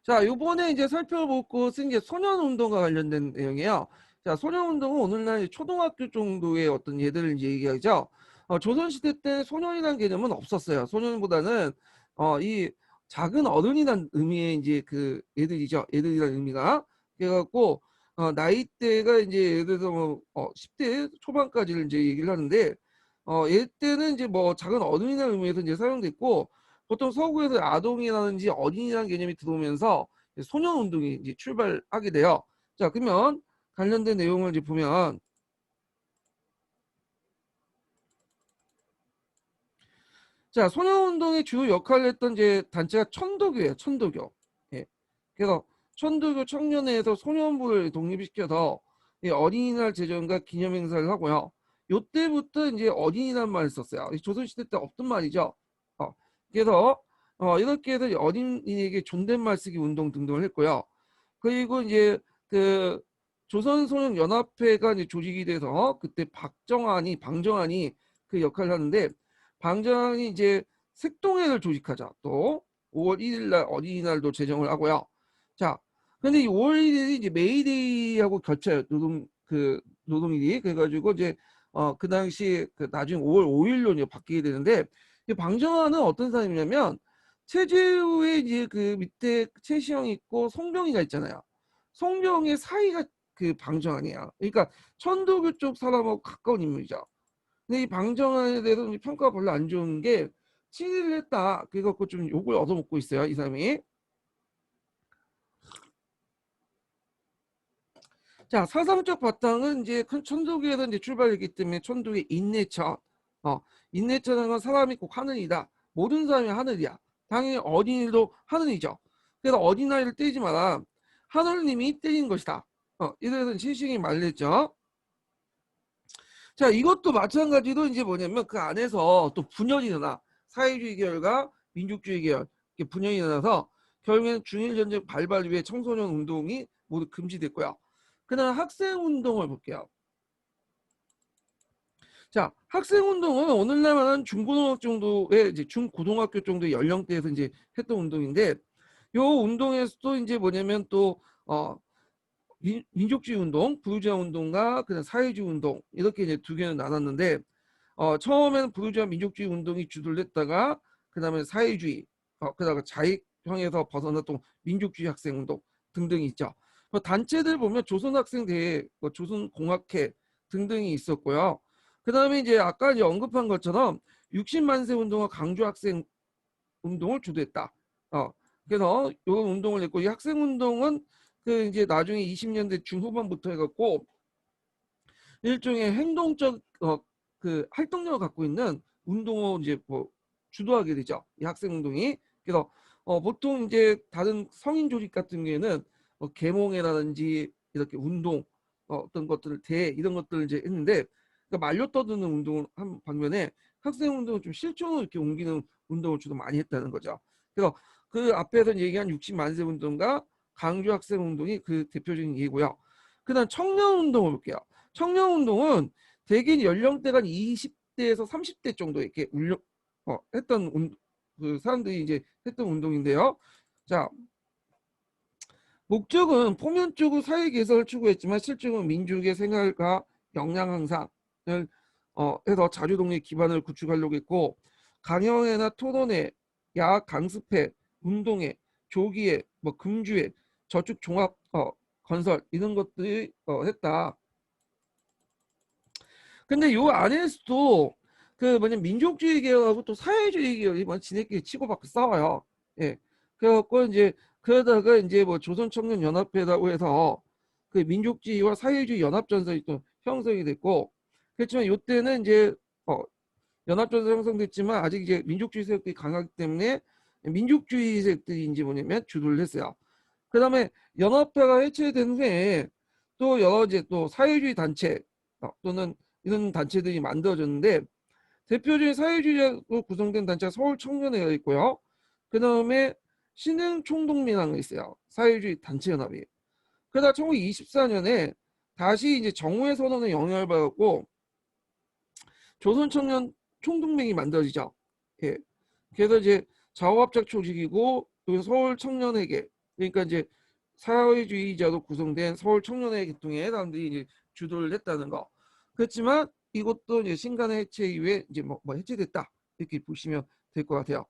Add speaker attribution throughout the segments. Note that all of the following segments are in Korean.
Speaker 1: 자, 요번에 이제 살펴볼 것은 이제 소년운동과 관련된 내용이에요. 자, 소년운동은 오늘날 이제 초등학교 정도의 어떤 예들을 이제 얘기하죠. 조선시대 때 소년이라는 개념은 없었어요. 소년보다는, 이 작은 어른이라는 의미의 이제 그 애들이죠. 애들이라는 의미가. 그래갖고, 나이대가 이제 예를 들어서 뭐, 10대 초반까지를 이제 얘기를 하는데, 얘때는 이제 뭐 작은 어른이라는 의미에서 이제 사용됐고, 보통 서구에서 아동이라든지 어린이라는 개념이 들어오면서 소년 운동이 이제 출발하게 돼요. 자, 그러면 관련된 내용을 이제 보면, 자, 소년 운동의 주요 역할을 했던 이제 단체가 천도교예요. 천도교. 예. 그래서 천도교 청년회에서 소년부를 독립시켜서 이 어린이날 제정과 기념행사를 하고요. 요때부터 이제 어린이란 말을 썼어요. 조선시대 때 없던 말이죠. 그래서 이렇게 해서 어린이에게 존댓말 쓰기 운동 등등을 했고요. 그리고 이제 그 조선소년연합회가 이제 조직이 돼서 그때 방정환이 그 역할을 하는데, 방정환이 이제 색동회를 조직하자. 또 5월 1일 날 어린이날도 제정을 하고요. 자, 근데 이 5월 1일이 이제 메이데이하고 겹쳐요. 노동일이. 그래가지고 이제 그 당시 그 나중에 5월 5일로 이제 바뀌게 되는데, 이 방정환은 어떤 사람이냐면 최재우의 이제 그 밑에 최시영이 있고 송병이가 있잖아요. 송병의 사이가 그 방정환이야. 그러니까 천도교 쪽 사람하고 가까운 인물이죠. 근데 이 방정환에 대해서 평가가 별로 안 좋은 게 친일을 했다. 그래갖고 좀 욕을 얻어먹고 있어요, 이 사람이. 자, 사상적 바탕은 이제 큰 천도교에서 이제 출발했기 때문에 천도의 인내천. 인내천은 건 사람이 꼭 하늘이다. 모든 사람이 하늘이야. 당연히 어린이도 하늘이죠. 그래서 어린아이를 때리지 마라. 하늘님이 때린 것이다. 이래서 신식이 말했죠. 자, 이것도 마찬가지로 이제 뭐냐면 그 안에서 또 분열이 일어나. 사회주의 계열과 민족주의 계열. 이렇게 분열이 일어나서 결국에는 중일전쟁 발발 위에 청소년 운동이 모두 금지됐고요. 그다음 학생 운동을 볼게요. 자, 학생 운동은 오늘날 말하는 중고등학교 정도의 이제 중고등학교 정도의 연령대에서 이제 했던 운동인데, 요 운동에서도 이제 뭐냐면 또 민족주의 운동, 부르주아 운동과 그다음 사회주의 운동 이렇게 이제 두 개는 나눴는데, 처음에는 부르주아 민족주의 운동이 주도를 했다가 그다음에 사회주의, 그다음에 자익형에서 벗어났던 민족주의 학생 운동 등등이 있죠. 단체들 보면 조선학생대회, 조선공학회 등등이 있었고요. 그다음에 이제 아까 이제 언급한 것처럼 60만세 운동과 강조학생 운동을 주도했다. 그래서 이 운동을 했고, 이 학생 운동은 그 이제 나중에 20년대 중후반부터 해갖고 일종의 행동적 그 활동력을 갖고 있는 운동을 이제 뭐 주도하게 되죠. 이 학생 운동이. 그래서 보통 이제 다른 성인 조직 같은 경우에는 계몽회라든지 이렇게 운동, 어떤 것들을 이런 것들을 이제 했는데, 그러니까 말려 떠드는 운동을 한 반면에 학생 운동을 좀 실천으로 이렇게 옮기는 운동을 주로 많이 했다는 거죠. 그래서 그 앞에서 얘기한 60만세 운동과 강조 학생 운동이 그 대표적인 예고요. 그다음 청년 운동을 볼게요. 청년 운동은 대개 연령대가 20대에서 30대 정도 이렇게 했던 그 사람들이 이제 했던 운동인데요. 자, 목적은 포면적으로 사회 개선을 추구했지만 실질적으로 민족의 생활과 역량 향상을 해서 자주독립 기반을 구축하려고 했고, 강연회나 토론회, 야학 강습회, 운동회, 조기회, 뭐 금주회, 저축 종합 건설 이런 것들이 했다. 근데 요 안에서도 그 뭐냐 민족주의 계열하고 또 사회주의 계열이 뭐 지네끼리 치고받고 싸워요. 예. 그래갖고 이제 그러다가 이제 뭐 조선청년연합회라고 해서 그 민족주의와 사회주의 연합전선이 또 형성이 됐고, 그렇지만 요때는 이제 연합전선 형성됐지만 아직 이제 민족주의 세력들이 강하기 때문에 민족주의 세력들이 이제 뭐냐면 주도를 했어요. 그다음에 연합회가 해체된 후에 또 여러 이제 또 사회주의 단체 또는 이런 단체들이 만들어졌는데, 대표적인 사회주의로 구성된 단체가 서울청년회가 있고요. 그다음에 신흥총동맹회가 있어요. 사회주의 단체연합이. 그러다 1924년에 다시 이제 정오의 선언에 영향을 받았고 조선청년 총동맹이 만들어지죠. 예. 그래서 이제 자오합작 조직이고, 또 서울청년회계 그러니까 이제 사회주의자로 구성된 서울 청년회 계통의 사람들이 이제 주도를 했다는 거. 그렇지만 이것도 이제 신간의 해체 이후에 이제 뭐 해체됐다 이렇게 보시면 될 것 같아요.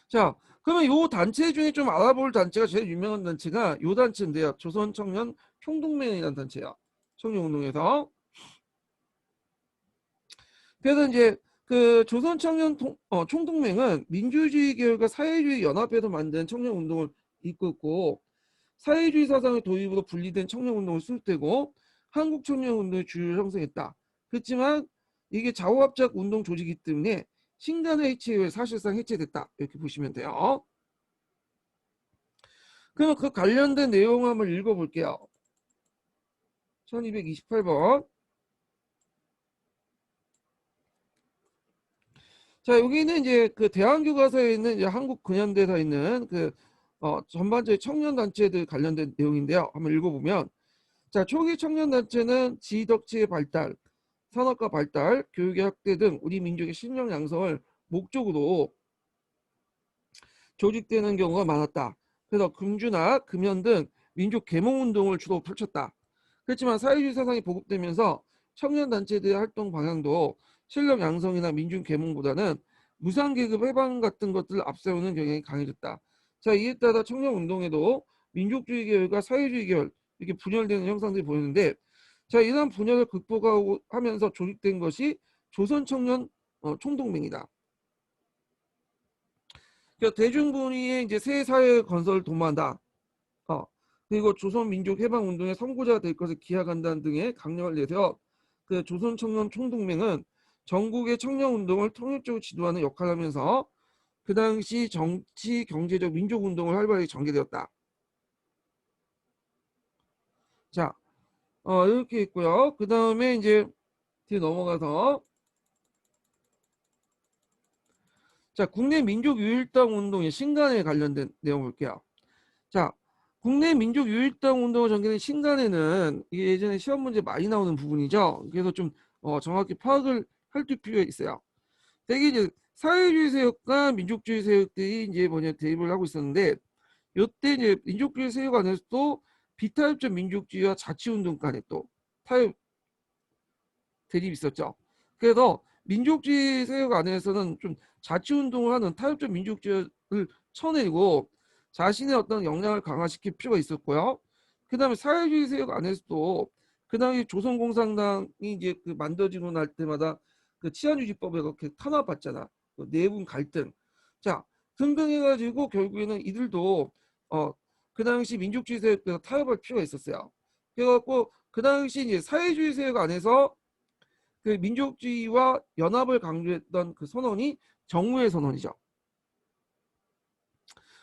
Speaker 1: 자, 그러면 요 단체 중에 좀 알아볼 단체가 제일 유명한 단체가 요 단체인데요. 조선청년 총동맹이라는 단체야. 청년운동에서. 그래서 이제 그 조선청년 총동맹은 민주주의 계열과 사회주의 연합에서 만든 청년운동을 이끌고 사회주의 사상의 도입으로 분리된 청년운동을 수립되고 한국 청년운동의 주류를 형성했다. 그렇지만 이게 좌우합작 운동 조직이기 때문에 신간의 해체 이후에 사실상 해체됐다. 이렇게 보시면 돼요. 그럼 그 관련된 내용 한번 읽어볼게요. 1228번. 자, 여기는 이제 그 대한교과서에 있는 이제 한국 근현대사에 있는 그 전반적인 청년단체들 관련된 내용인데요. 한번 읽어보면, 자, 초기 청년단체는 지덕체의 발달, 산업화 발달, 교육의 확대 등 우리 민족의 신령 양성을 목적으로 조직되는 경우가 많았다. 그래서 금주나 금연 등 민족 계몽 운동을 주로 펼쳤다. 그렇지만 사회주의 사상이 보급되면서 청년단체들의 활동 방향도 실력 양성이나 민중 계몽보다는 무상계급 해방 같은 것들을 앞세우는 경향이 강해졌다. 자, 이에 따라 청년운동에도 민족주의 계열과 사회주의 계열 이렇게 분열되는 형상들이 보이는데, 자, 이러한 분열을 극복하고 하면서 조직된 것이 조선청년 총동맹이다. 그러니까 대중분위의 이제 새 사회 건설을 도모한다. 그리고 조선민족해방운동의 선구자가 될 것을 기약한다는 등의 강령을 내세워 그 조선청년 총동맹은 전국의 청년운동을 통일적으로 지도하는 역할을 하면서 그 당시 정치, 경제적, 민족운동을 활발하게 전개되었다. 자, 이렇게 있고요. 그 다음에 이제 뒤에 넘어가서 자, 국내 민족유일당 운동의 신간에 관련된 내용 볼게요. 자, 국내 민족 유일당 운동을 전개된 신간에는 이게 예전에 시험 문제 많이 나오는 부분이죠. 그래서 좀 정확히 파악을 할 필요가 있어요. 되게 이제 사회주의 세력과 민족주의 세력들이 이제 대립을 하고 있었는데, 이때 이제 민족주의 세력 안에서도 비타협적 민족주의와 자치운동 간에 또 타협 대립이 있었죠. 그래서 민족주의 세력 안에서는 좀 자치운동을 하는 타협적 민족주의를 쳐내고 자신의 어떤 역량을 강화시킬 필요가 있었고요. 그 다음에 사회주의 세력 안에서도 그 당시 조선공산당이 이제 그 만들어지고 날 때마다 그 치안유지법에 그렇게 탄압받잖아. 그 내분 갈등. 자, 등등 해가지고 결국에는 이들도 그 당시 민족주의 세력과 타협할 필요가 있었어요. 그래갖고 그 당시 이제 사회주의 세력 안에서 그 민족주의와 연합을 강조했던 그 선언이 정우의 선언이죠.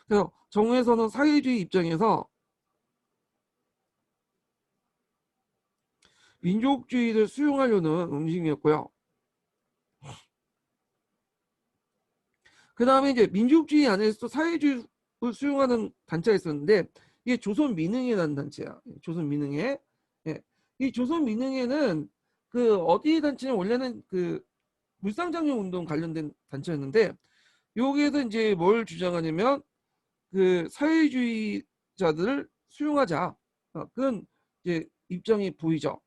Speaker 1: 그래서 정우의 선언 사회주의 입장에서 민족주의를 수용하려는 움직임이었고요. 그 다음에 이제 민족주의 안에서도 사회주의를 수용하는 단체가 있었는데 이게 조선민흥회라는 단체야. 조선민흥회. 예. 이 조선민흥회는 그 어디 단체는 원래는 그 물상장려 운동 관련된 단체였는데 여기에서 이제 뭘 주장하냐면 그 사회주의자들을 수용하자. 그런 이제 입장이 보이죠.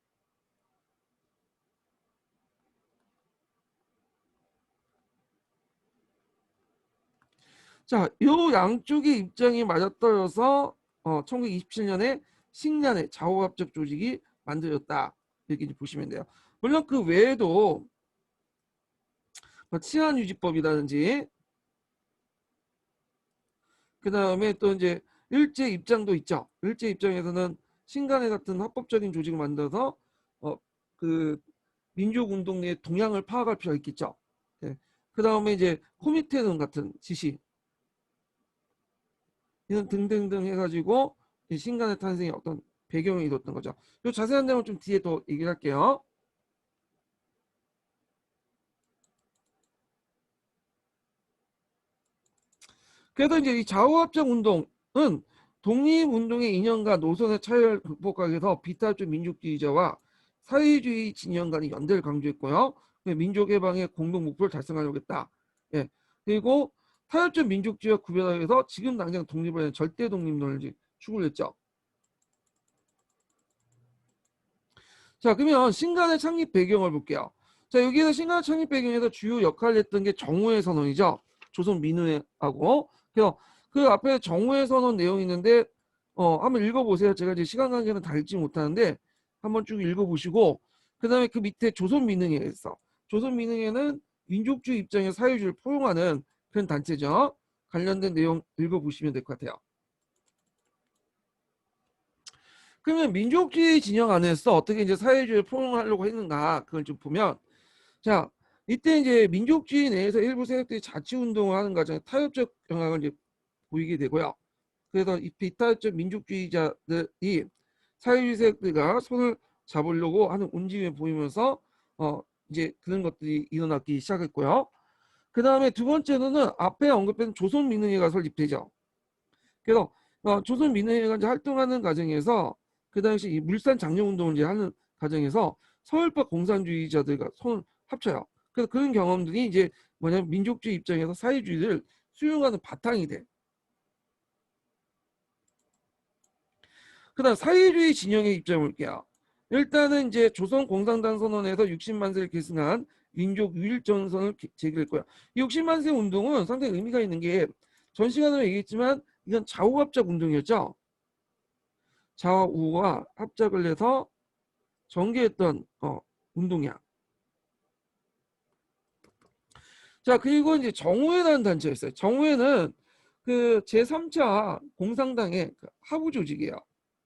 Speaker 1: 자, 요 양쪽의 입장이 맞아떨어서 1927년에 신간의 좌우합작 조직이 만들어졌다. 이렇게 이제 보시면 돼요. 물론 그 외에도 치안유지법이라든지 그 다음에 또 이제 일제 입장도 있죠. 일제 입장에서는 신간의 같은 합법적인 조직을 만들어서 그 민족운동 내 동향을 파악할 필요가 있겠죠. 네. 그 다음에 이제 코미테론 같은 지시 이런 등등등 해가지고 신간의 탄생에 어떤 배경이 있었던 거죠. 이 자세한 내용은 좀 뒤에 더 얘기를 할게요. 그래서 이제 이 좌우합작 운동은 독립운동의 이념과 노선의 차이를 극복하기 위해서 비타적 민족주의자와 사회주의 진영 간의 연대를 강조했고요. 민족해방의 공동 목표를 달성하려고 했다. 예. 그리고 타협적 민족주의와 구별하여서 지금 당장 독립을 하는 절대 독립론을 이제 추구를 했죠. 자, 그러면 신간의 창립 배경을 볼게요. 자, 여기에서 신간 창립 배경에서 주요 역할을 했던 게 정오의 선언이죠. 조선 민우회하고. 그래서 그 앞에 정오의 선언 내용이 있는데 한번 읽어보세요. 제가 이제 시간 관계는 다 읽지 못하는데 한번 쭉 읽어보시고 그 다음에 그 밑에 조선 민흥회에 있어. 조선 민흥회는 민족주의 입장의 사회주의를 포용하는 그런 단체죠. 관련된 내용 읽어보시면 될 것 같아요. 그러면 민족주의 진영 안에서 어떻게 이제 사회주의를 포용하려고 했는가 그걸 좀 보면 자 이때 이제 민족주의 내에서 일부 세력들이 자치운동을 하는 과정에 타협적 영향을 이제 보이게 되고요. 그래서 이 비타협적 민족주의자들이 사회주의 세력들과 손을 잡으려고 하는 움직임을 보이면서 이제 그런 것들이 일어나기 시작했고요. 그 다음에 두 번째로는 앞에 언급된 조선민흥회가 설립되죠. 그래서 조선민흥회가 이제 활동하는 과정에서 그 당시 이 물산 장려운동을 이제 하는 과정에서 서울파 공산주의자들과 손을 합쳐요. 그래서 그런 경험들이 이제 뭐냐면 민족주의 입장에서 사회주의를 수용하는 바탕이 돼. 그다음 사회주의 진영의 입장을 볼게요. 일단은 이제 조선공산당 선언에서 60만세를 계승한 민족 유일전선을 제기했고요. 이 60만세 운동은 상당히 의미가 있는 게 전 시간으로 얘기했지만 이건 좌우합작 운동이었죠. 좌우가 합작을 해서 전개했던 운동이야. 자 그리고 이제 정우회라는 단체가 있어요. 정우회는 그 제3차 공산당의 그 하부 조직이에요.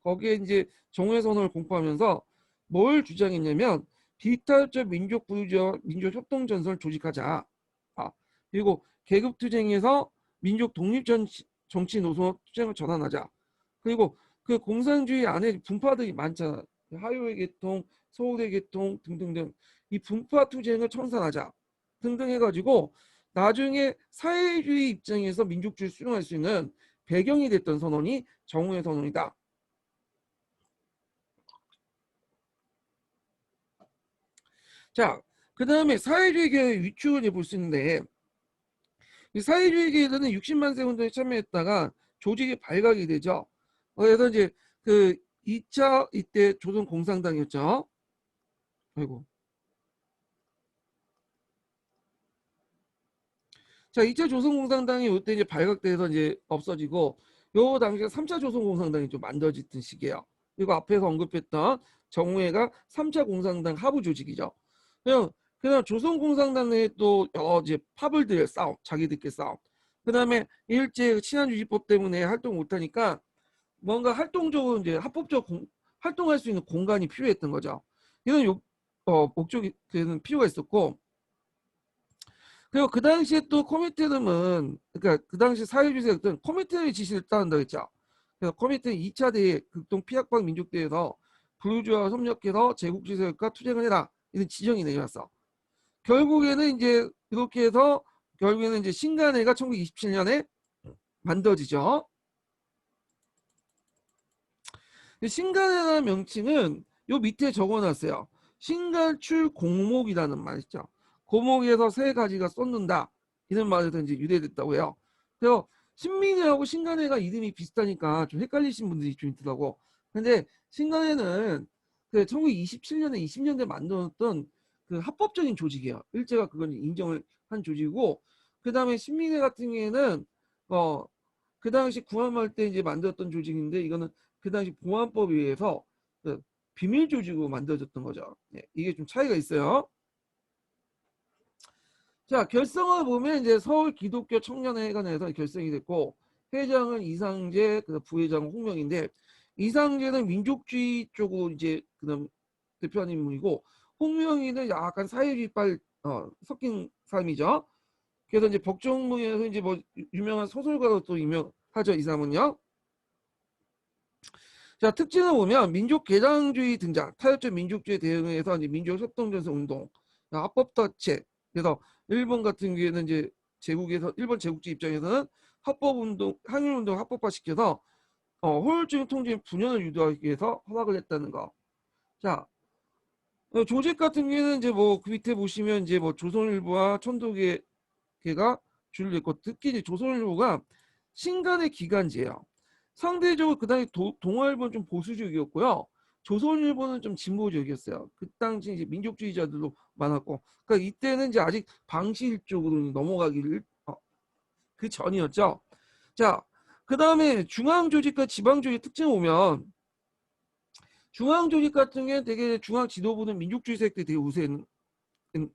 Speaker 1: 거기에 이제 정우회 선언을 공포하면서 뭘 주장했냐면 비타협적 민족 부유주의와 민족 협동 전선을 조직하자. 그리고 계급 투쟁에서 민족 독립 정치 노선 투쟁을 전환하자. 그리고 그 공산주의 안에 분파들이 많잖아. 하요의 계통, 서울의 계통 등등등 이 분파 투쟁을 청산하자 등등 해가지고 나중에 사회주의 입장에서 민족주의를 수용할 수 있는 배경이 됐던 선언이 정우의 선언이다. 자, 그 다음에 사회주의 계의 위축을 볼 수 있는데 이 사회주의 계에서는 60만세 운동에 참여했다가 조직이 발각이 되죠. 그래서 이제 그 2차 이때 조선공산당이었죠. 아이고. 자, 2차 조선공산당이 이때 이제 발각돼서 이제 없어지고 요 당시에 3차 조선공산당이 좀 만들어지던 시기예요. 그리고 앞에서 언급했던 정우회가 3차 공산당 하부 조직이죠. 그냥 조선공산당 내에 또 여러 이제 파벌들의 싸움, 자기들끼리 싸움. 그다음에 일제 친한주의법 때문에 활동 못하니까 뭔가 활동적으로 이제 합법적 활동할 수 있는 공간이 필요했던 거죠. 이런 목적이 되는 필요가 있었고 그리고 그 당시에 또 코미테름은 그러니까 그 당시 사회주의 세력들은 코미테름의 지시를 따른다고 했죠. 그래서 코미테는 2차 대회 극동 피약방 민족대회에서 부르주아와 협력해서 제국주의 세력과 투쟁을 해라 이런 지정이 내려왔어. 결국에는 이제 이렇게 해서 결국에는 이제 신간회가 1927년에 만들어지죠. 신간회라는 명칭은 요 밑에 적어놨어요. 신간출 공목이라는 말 있죠. 고목에서 세 가지가 쏟는다 이런 말에서 이제 유래됐다고 해요. 그래서 신민회하고 신간회가 이름이 비슷하니까 좀 헷갈리신 분들이 좀 있더라고. 근데 신간회는 그 1927년에 20년대 만들었던 그 합법적인 조직이에요. 일제가 그걸 인정을 한 조직이고 그 다음에 신민회 같은 경우에는 그 당시 구한말 때 이제 만들었던 조직인데 이거는 그 당시 보안법에 의해서 그 비밀 조직으로 만들어졌던 거죠. 네, 이게 좀 차이가 있어요. 자, 결성을 보면 이제 서울 기독교 청년회관에서 결성이 됐고 회장은 이상재, 그 부회장은 홍명인데 이상재는 민족주의 쪽으로 이제 그다음 대표하는 인물이고 홍명희는 약간 사회주의빨 섞인 사람이죠. 그래서 이제 법정문에서 이제 뭐 유명한 소설가로 또 유명하죠. 이 사람은요. 자, 특징을 보면 민족 개량주의 등장, 타협적 민족주의 대응에서 이제 민족 협동전선 운동, 합법 다체. 그래서 일본 같은 경우에는 이제 제국에서 일본 제국주의 입장에서는 합법 운동, 항일 운동 합법화시켜서 효율적인 통제 분열을 유도하기 위해서 허락을 했다는 거. 자, 조직 같은 경우에는 이제 뭐 그 밑에 보시면 이제 뭐 조선일보와 천도계가 주류했고 특히 이제 조선일보가 신간의 기간지예요. 상대적으로 그 당시 동아일보는 좀 보수적이었고요. 조선일보는 좀 진보적이었어요. 그 당시 이제 민족주의자들도 많았고, 그러니까 이때는 이제 아직 방시일 쪽으로 넘어가기를 그 전이었죠. 자, 그 다음에 중앙 조직과 지방 조직 특징을 보면 중앙 조직 같은 경우에 되게 중앙 지도부는 민족주의 세력들이 되게 우세한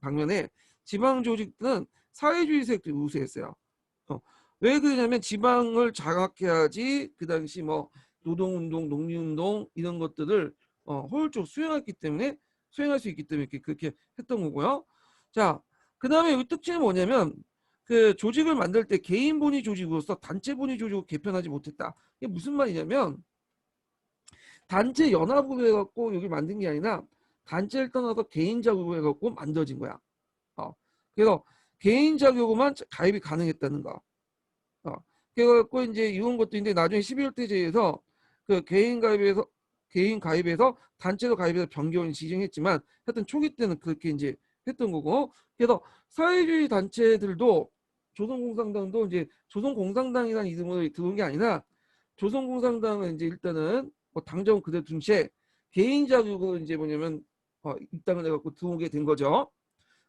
Speaker 1: 반면에 지방 조직은 사회주의 세력들이 우세했어요. 어, 왜 그러냐면 지방을 장악해야지 그 당시 뭐 노동운동, 농민운동 이런 것들을 효율적으로 수행할 수 있기 때문에 그렇게 했던 거고요. 자, 그 다음에 이 특징이 뭐냐면 그 조직을 만들 때 개인 본위 조직으로서 단체 본위 조직으로 개편하지 못했다. 이게 무슨 말이냐면 단체 연합으로 해갖고 여기 만든 게 아니라 단체를 떠나서 개인 자격으로 해갖고 만들어진 거야. 그래서 개인 자격으로만 가입이 가능했다는 거. 그래갖고 이제 이런 것도 있는데 나중에 12월 태제에서 그 개인 가입에서 단체로 가입해서 변경을 지정했지만 하여튼 초기 때는 그렇게 이제 했던 거고. 그래서 사회주의 단체들도 조선공산당도 이제 조선공산당이라는 이름으로 들어온 게 아니라 조선공산당은 이제 일단은 뭐 당정은 그대로 둔 채 개인 자격으로 이제 뭐냐면 입당을 해갖고 들어오게 된 거죠.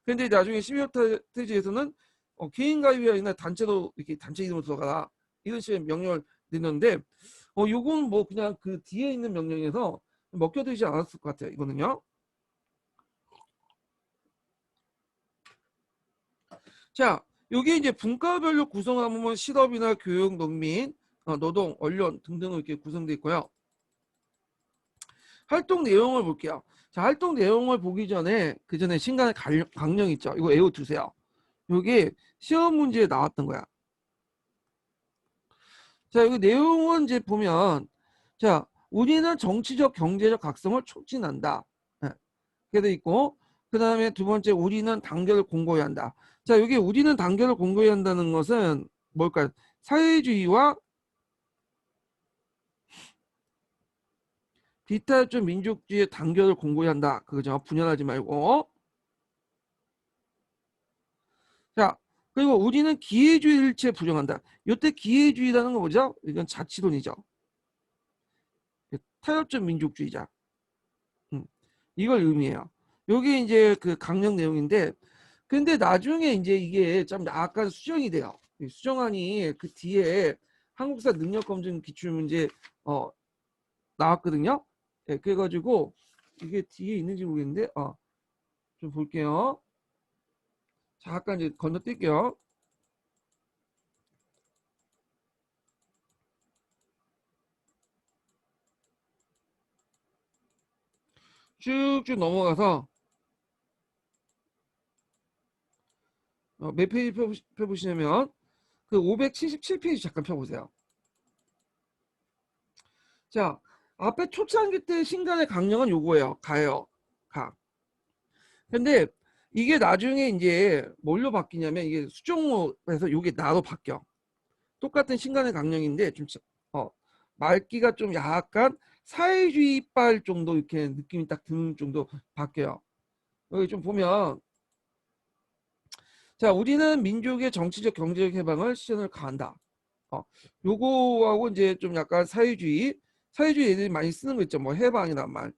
Speaker 1: 근데 나중에 12월 태제에서는 개인 가입이 아니라 단체로 이렇게 단체 이름으로 들어가라 이런 식의 명령을 내렸는데 요건 뭐 그냥 그 뒤에 있는 명령에서 먹혀들지 않았을 것 같아요. 이거는요. 자, 여기 이제 분과별로 구성하면 실업이나 교육, 농민, 노동, 언론 등등으로 이렇게 구성되어 있고요. 활동 내용을 볼게요. 자, 활동 내용을 보기 전에 그 전에 신간의 강령 있죠. 이거 외워두세요. 이게 시험 문제에 나왔던 거야. 자, 여기 내용은 이제 보면 자, 우리는 정치적, 경제적 각성을 촉진한다. 네. 그게 있고 그 다음에 두 번째 우리는 단결을 공고히 한다. 자, 여기 우리는 단결을 공고히 한다는 것은 뭘까요? 사회주의와 비타협적 민족주의의 단결을 공고히 한다. 그거죠. 분열하지 말고. 자, 그리고 우리는 기회주의 일체 부정한다. 이때 기회주의라는 거 뭐죠? 이건 자치론이죠. 타협적 민족주의자. 이걸 의미해요. 요게 이제 그 강령 내용인데, 근데 나중에 이제 이게 좀 약간 수정이 돼요. 수정안이 그 뒤에 한국사 능력검증 기출문제 나왔거든요. 네, 그래가지고 이게 뒤에 있는지 모르겠는데, 좀 볼게요. 잠깐 이제 건너뛸게요. 쭉쭉 넘어가서 몇 페이지 펴보시냐면 그 577페이지 잠깐 펴보세요. 자, 앞에 초창기 때 신간의 강령은 요거예요. 가요. 가. 근데 이게 나중에 이제 뭘로 바뀌냐면 이게 수정호에서 요게 나로 바뀌어. 똑같은 신간의 강령인데 좀 말기가 좀 약간 사회주의빨 정도 이렇게 느낌이 딱 드는 정도 바뀌어요. 여기 좀 보면 자, 우리는 민족의 정치적 경제적 해방을 실현을 가한다. 요거하고 이제 좀 약간 사회주의 애들이 많이 쓰는 거 있죠. 뭐 해방이란 말,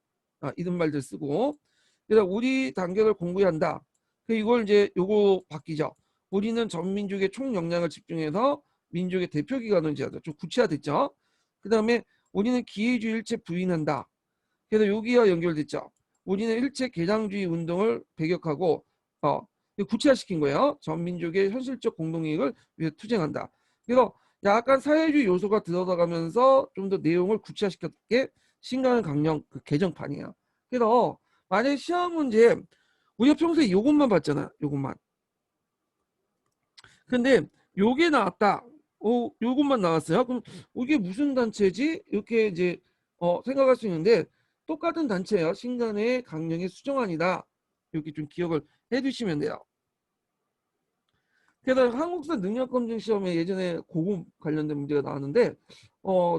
Speaker 1: 이런 말들 쓰고. 그래서 우리 단결을 공고히 한다. 이걸 이제 요거 바뀌죠. 우리는 전 민족의 총 역량을 집중해서 민족의 대표 기관을 제하자. 좀 구체화됐죠. 그 다음에 우리는 기회주의 일체 부인한다. 그래서 여기와 연결됐죠. 우리는 일체 개장주의 운동을 배격하고 구체화시킨 거예요. 전 민족의 현실적 공동이익을 위해 투쟁한다. 그래서 약간 사회주의 요소가 들어가면서 좀 더 내용을 구체화시켰게 신간의 강령 그 개정판이에요. 그래서 만약에 시험 문제 우리가 평소에 요것만 봤잖아. 요것만. 근데 요게 나왔다. 요것만 나왔어요. 그럼 이게 무슨 단체지? 이렇게 이제 생각할 수 있는데 똑같은 단체예요. 신간의 강령의 수정안이다. 이렇게 좀 기억을 해두시면 돼요. 그래서 한국사 능력검증 시험에 예전에 고급 관련된 문제가 나왔는데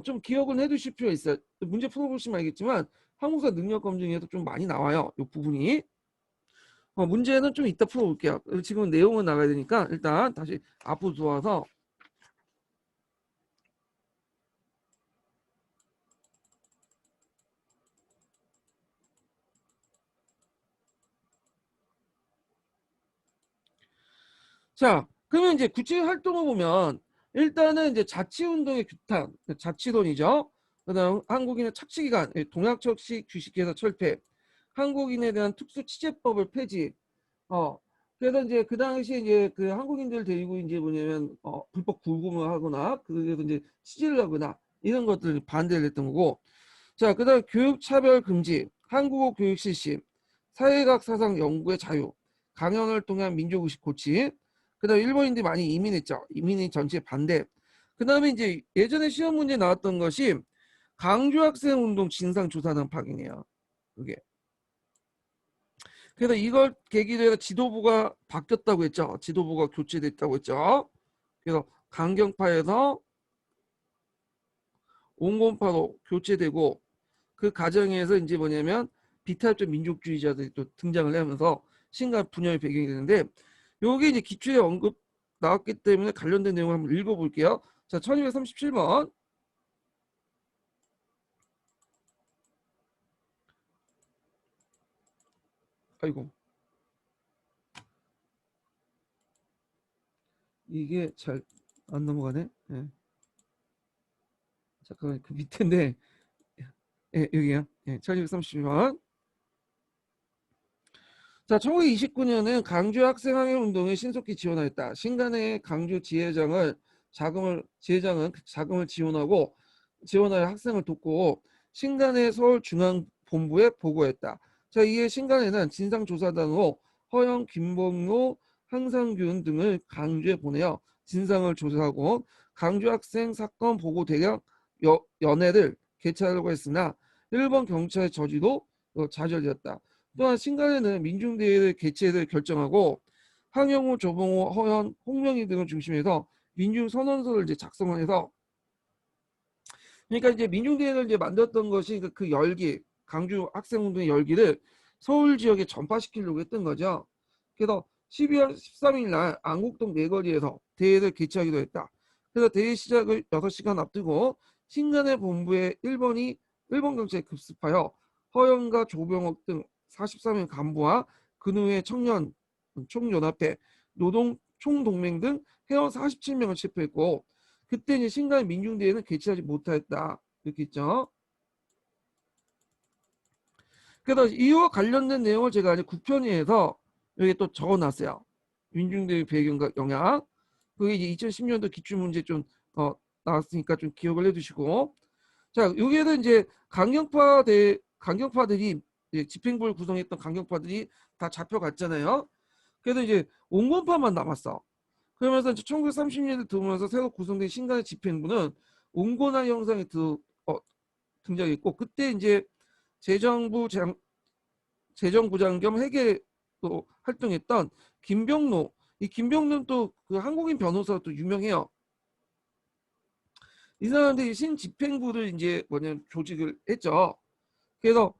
Speaker 1: 좀 기억은 해두실 필요가 있어요. 문제 풀어보시면 알겠지만 한국사 능력검증에도 좀 많이 나와요. 이 부분이. 문제는 좀 이따 풀어볼게요. 지금 내용은 나가야 되니까 일단 다시 앞으로 들어와서 자, 그러면 이제 구체 활동을 보면 일단은 이제 자치운동의 규탄, 자치론이죠. 그다음 한국인의 착취기간, 동학척식 주식회사 철폐, 한국인에 대한 특수취재법을 폐지. 그래서 이제 그 당시에 이제 그 한국인들 데리고 이제 뭐냐면 불법 구금을 하거나 그래서 이제 취재를 하거나 이런 것들 반대를 했던 거고. 자, 그다음 교육 차별 금지, 한국어 교육 실시, 사회학 사상 연구의 자유, 강연을 통한 민족의식 고치. 그다음 일본인들이 많이 이민했죠. 이민인 전체 반대. 그다음에 이제 예전에 시험 문제 나왔던 것이 강주 학생 운동 진상 조사단 파견이에요. 그게. 그래서 이걸 계기로 해서 지도부가 바뀌었다고 했죠. 지도부가 교체됐다고 했죠. 그래서 강경파에서 온건파로 교체되고 그 과정에서 이제 뭐냐면 비탈적 민족주의자들이 또 등장을 하면서 신간 분열의 배경이 되는데 요게 이제 기초에 언급 나왔기 때문에 관련된 내용을 한번 읽어볼게요. 자, 1237번. 아이고. 이게 잘 안 넘어가네. 예. 잠깐만 그 밑인데 예, 여기요. 예, 1237번. 자, 1929년은 강주 학생항해 운동에 신속히 지원하였다. 신간의 강주 지회장은 자금을 지원하여 학생을 돕고 신간의 서울중앙본부에 보고했다. 자, 이에 신간에는 진상조사단으로 허영, 김봉로, 황상균 등을 강주에 보내어 진상을 조사하고 강주 학생 사건 보고 대략 연회를 개최하려고 했으나 일본 경찰의 저지로 좌절되었다. 또한 신간에는 민중대회를 개최를 결정하고 황영우, 조봉호, 허연, 홍명희 등을 중심해서 민중선언서를 이제 작성해서 그러니까 이제 민중대회를 이제 만들었던 것이 그 열기, 강주 학생운동의 열기를 서울 지역에 전파시키려고 했던 거죠. 그래서 12월 13일 날 안국동 내거리에서 대회를 개최하기로 했다. 그래서 대회 시작을 6시간 앞두고 신간의 본부에 일본 경찰에 급습하여 허영과 조병옥 등 43명 간부와 근후의 청년 총연합회, 노동 총동맹 등 회원 47명을 체포했고 그때 이제 신간 민중대회는 개최하지 못하였다. 이렇게 있죠. 그래서 이와 관련된 내용을 제가 이제 국편위에서 여기 또 적어놨어요. 민중대회 배경과 영향. 그게 이제 2010년도 기출문제 좀 나왔으니까 좀 기억을 해두시고. 자, 여기에는 이제 강경파들이 집행부를 구성했던 강경파들이 다 잡혀갔잖아요. 그래서 이제 온건파만 남았어. 그러면서 1930년대 들어오면서 새로 구성된 신간의 집행부는 온건화 형상이 등장했고 그때 이제 재정부 재정부장 겸 회계로 활동했던 김병로, 이 김병로는 또 그 한국인 변호사로 또 유명해요. 이 사람들이 신집행부를 이제 뭐냐면 조직을 했죠. 그래서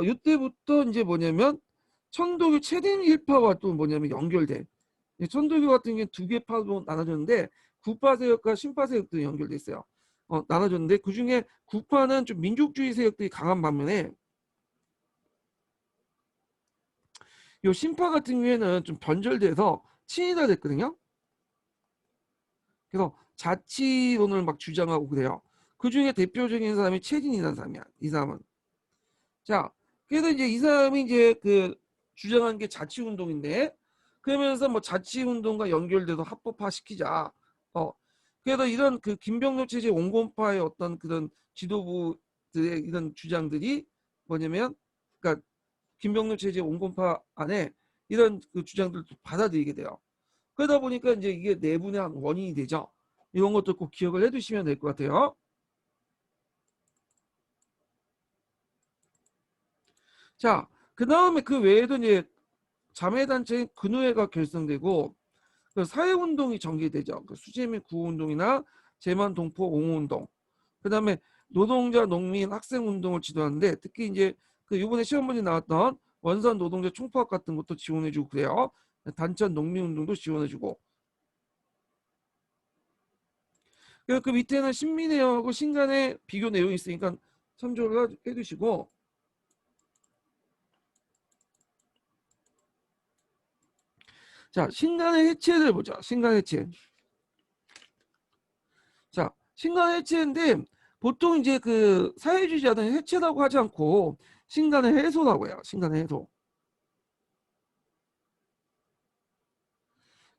Speaker 1: 이때부터 이제 뭐냐면 천도교 최대 일파와 또 뭐냐면 연결돼. 천도교 같은 경우는 두 개 파로 나눠졌는데 구파 세력과 신파 세력들이 연결돼 있어요. 나눠졌는데 그 중에 구파는 좀 민족주의 세력들이 강한 반면에 요 신파 같은 경우에는 좀 변절돼서 친이가 됐거든요. 그래서 자치론을 막 주장하고 그래요. 그 중에 대표적인 사람이 최진이라는 사람이야. 이 사람은. 자, 그래서 이제 이 사람이 이제 그 주장한 게 자치운동인데 그러면서 뭐 자치운동과 연결돼서 합법화 시키자. 그래서 이런 그 김병록 체제 온건파의 어떤 그런 지도부들의 이런 주장들이 뭐냐면 그러니까 김병록 체제 온건파 안에 이런 그 주장들을 받아들이게 돼요. 그러다 보니까 이제 이게 내분의 한 원인이 되죠. 이런 것도 꼭 기억을 해두시면 될 것 같아요. 자, 그 다음에 그 외에도 이제 자매단체인 근우회가 결성되고 그 사회운동이 전개되죠. 그 수재민 구호운동이나 제만동포 옹호운동. 그 다음에 노동자, 농민, 학생운동을 지도하는데 특히 이제 그 이번에 시험 문제 나왔던 원산 노동자 총파업 같은 것도 지원해주고 그래요. 단천 농민운동도 지원해주고. 그 밑에는 신민회하고 신간의 비교 내용이 있으니까 참조를 해두시고. 자, 신간의 해체를 보자. 신간 해체. 자, 신간 해체인데 보통 이제 그 사회주의자들은 해체라고 하지 않고 신간의 해소라고 해요. 신간의 해소.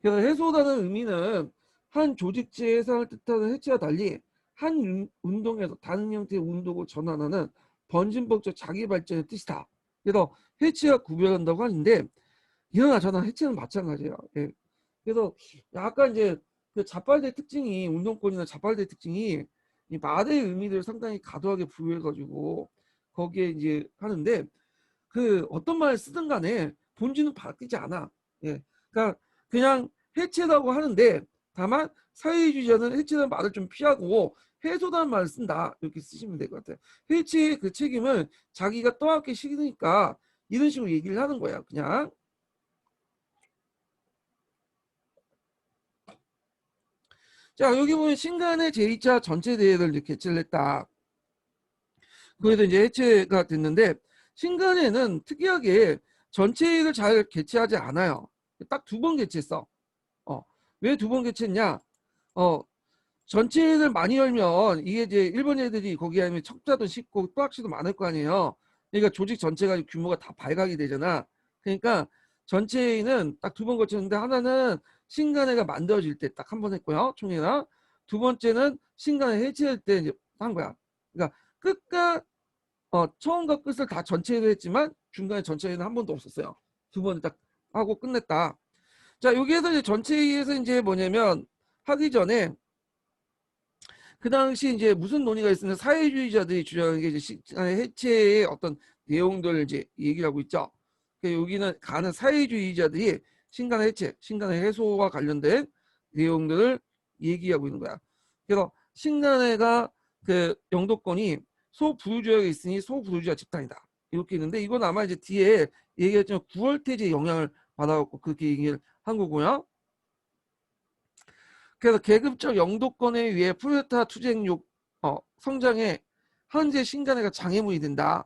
Speaker 1: 그래서 해소라는 의미는 한 조직체의 해상을 뜻하는 해체와 달리 한 운동에서 다른 형태의 운동으로 전환하는 번짐법적 자기 발전의 뜻이다. 그래서 해체와 구별한다고 하는데 이러나 저나 해체는 마찬가지예요. 예. 그래서 약간 이제 그 자발대 특징이 운동권이나 자발대 특징이 이 말의 의미를 상당히 과도하게 부여해가지고 거기에 이제 하는데 그 어떤 말을 쓰든 간에 본질은 바뀌지 않아. 예. 그러니까 그냥 해체라고 하는데 다만 사회주의자는 해체라는 말을 좀 피하고 해소라는 말을 쓴다. 이렇게 쓰시면 될 것 같아요. 해체의 그 책임을 자기가 떠안기 싫으니까 이런 식으로 얘기를 하는 거야. 그냥. 자, 여기 보면 신간의 제2차 전체 대회를 이렇게 개최를 했다. 그래서 이제 해체가 됐는데 신간에는 특이하게 전체회의를 잘 개최하지 않아요. 딱 두 번 개최했어. 왜 두 번 개최했냐? 어, 전체회의를 많이 열면 이게 이제 일본 애들이 거기 하면 척자도 쉽고 또학시도 많을 거 아니에요. 그러니까 조직 전체가 규모가 다 발각이 되잖아. 그러니까 전체회의는 딱 두 번 거쳤는데 하나는 신간회가 만들어질 때 딱 한 번 했고요. 총회나 두 번째는 신간회 해체할 때 이제 한 거야. 그러니까 끝과 처음과 끝을 다 전체회의로 했지만 중간에 전체회의는 한 번도 없었어요. 두 번 딱 하고 끝냈다. 자, 여기에서 이제 전체회의에서 이제 뭐냐면 하기 전에 그 당시 이제 무슨 논의가 있으면 사회주의자들이 주장하는 게 이제 시간의 해체의 어떤 내용들을 이제 얘기를 하고 있죠. 그러니까 여기는 가는 사회주의자들이 신간의 해체, 신간의 해소와 관련된 내용들을 얘기하고 있는 거야. 그래서 신간회가 그 영도권이 소부유주의가 있으니 소부유주의 집단이다. 이렇게 있는데 이건 아마 이제 뒤에 얘기했지만 9월 태제의 영향을 받아갖고 그렇게 얘기를 한 거고요. 그래서 계급적 영도권에 의해 프롤레타 투쟁 성장에 현재 신간회가 장애물이 된다.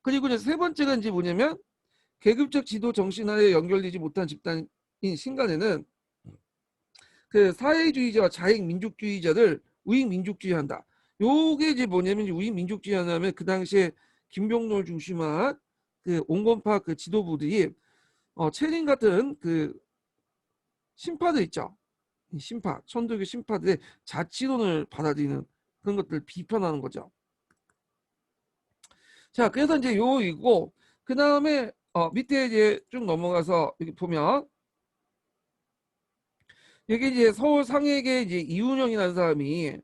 Speaker 1: 그리고 이제 세 번째가 이제 뭐냐면 계급적 지도 정신하에 연결되지 못한 집단인 신간회는 그 사회주의자와 자익 민족주의자를 우익 민족주의한다. 요게 이제 뭐냐면 이제 우익 민족주의 하냐면 그 당시에 김병로를 중심한 그 온건파 그 지도부들이 체린 같은 그 신파들 있죠. 신파, 천도교 신파들의 자치론을 받아들이는 그런 것들을 비판하는 거죠. 자, 그래서 이제 요이고 그 다음에 밑에 이제 쭉 넘어가서 여기 보면 여기 이제 서울 상해계 이제 이훈영이라는 사람이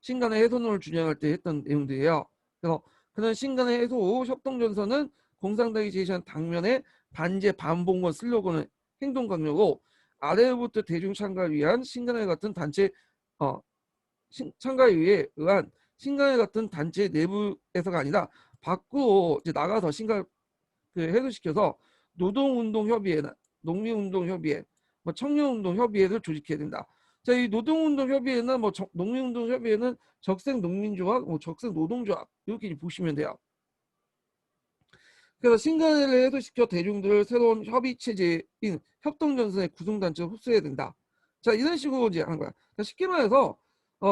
Speaker 1: 신간의 해소론을 주장할 때 했던 내용들이에요. 그래서 그는 신간의 해소 후 협동전선은 공산당이 제시한 당면의 반제 반봉건 슬로건을 행동 강요고 아래로부터 대중 참가를 위한 신간회 같은 단체 참가에 의한 신간회 같은 단체 내부에서가 아니라 밖으로 이제 나가서 신간 그 해소시켜서 노동운동협의회나 농민운동협의회, 뭐 청년운동협의회를 조직해야 된다. 자, 이 노동운동협의회나 뭐 농민운동협의회는 적색농민조합, 뭐 적색노동조합 이렇게 보시면 돼요. 그래서 신간회를 해소시켜 대중들을 새로운 협의 체제인 협동전선의 구성단체로 흡수해야 된다. 자, 이런 식으로 이제 하는 거야. 그러니까 쉽게 말해서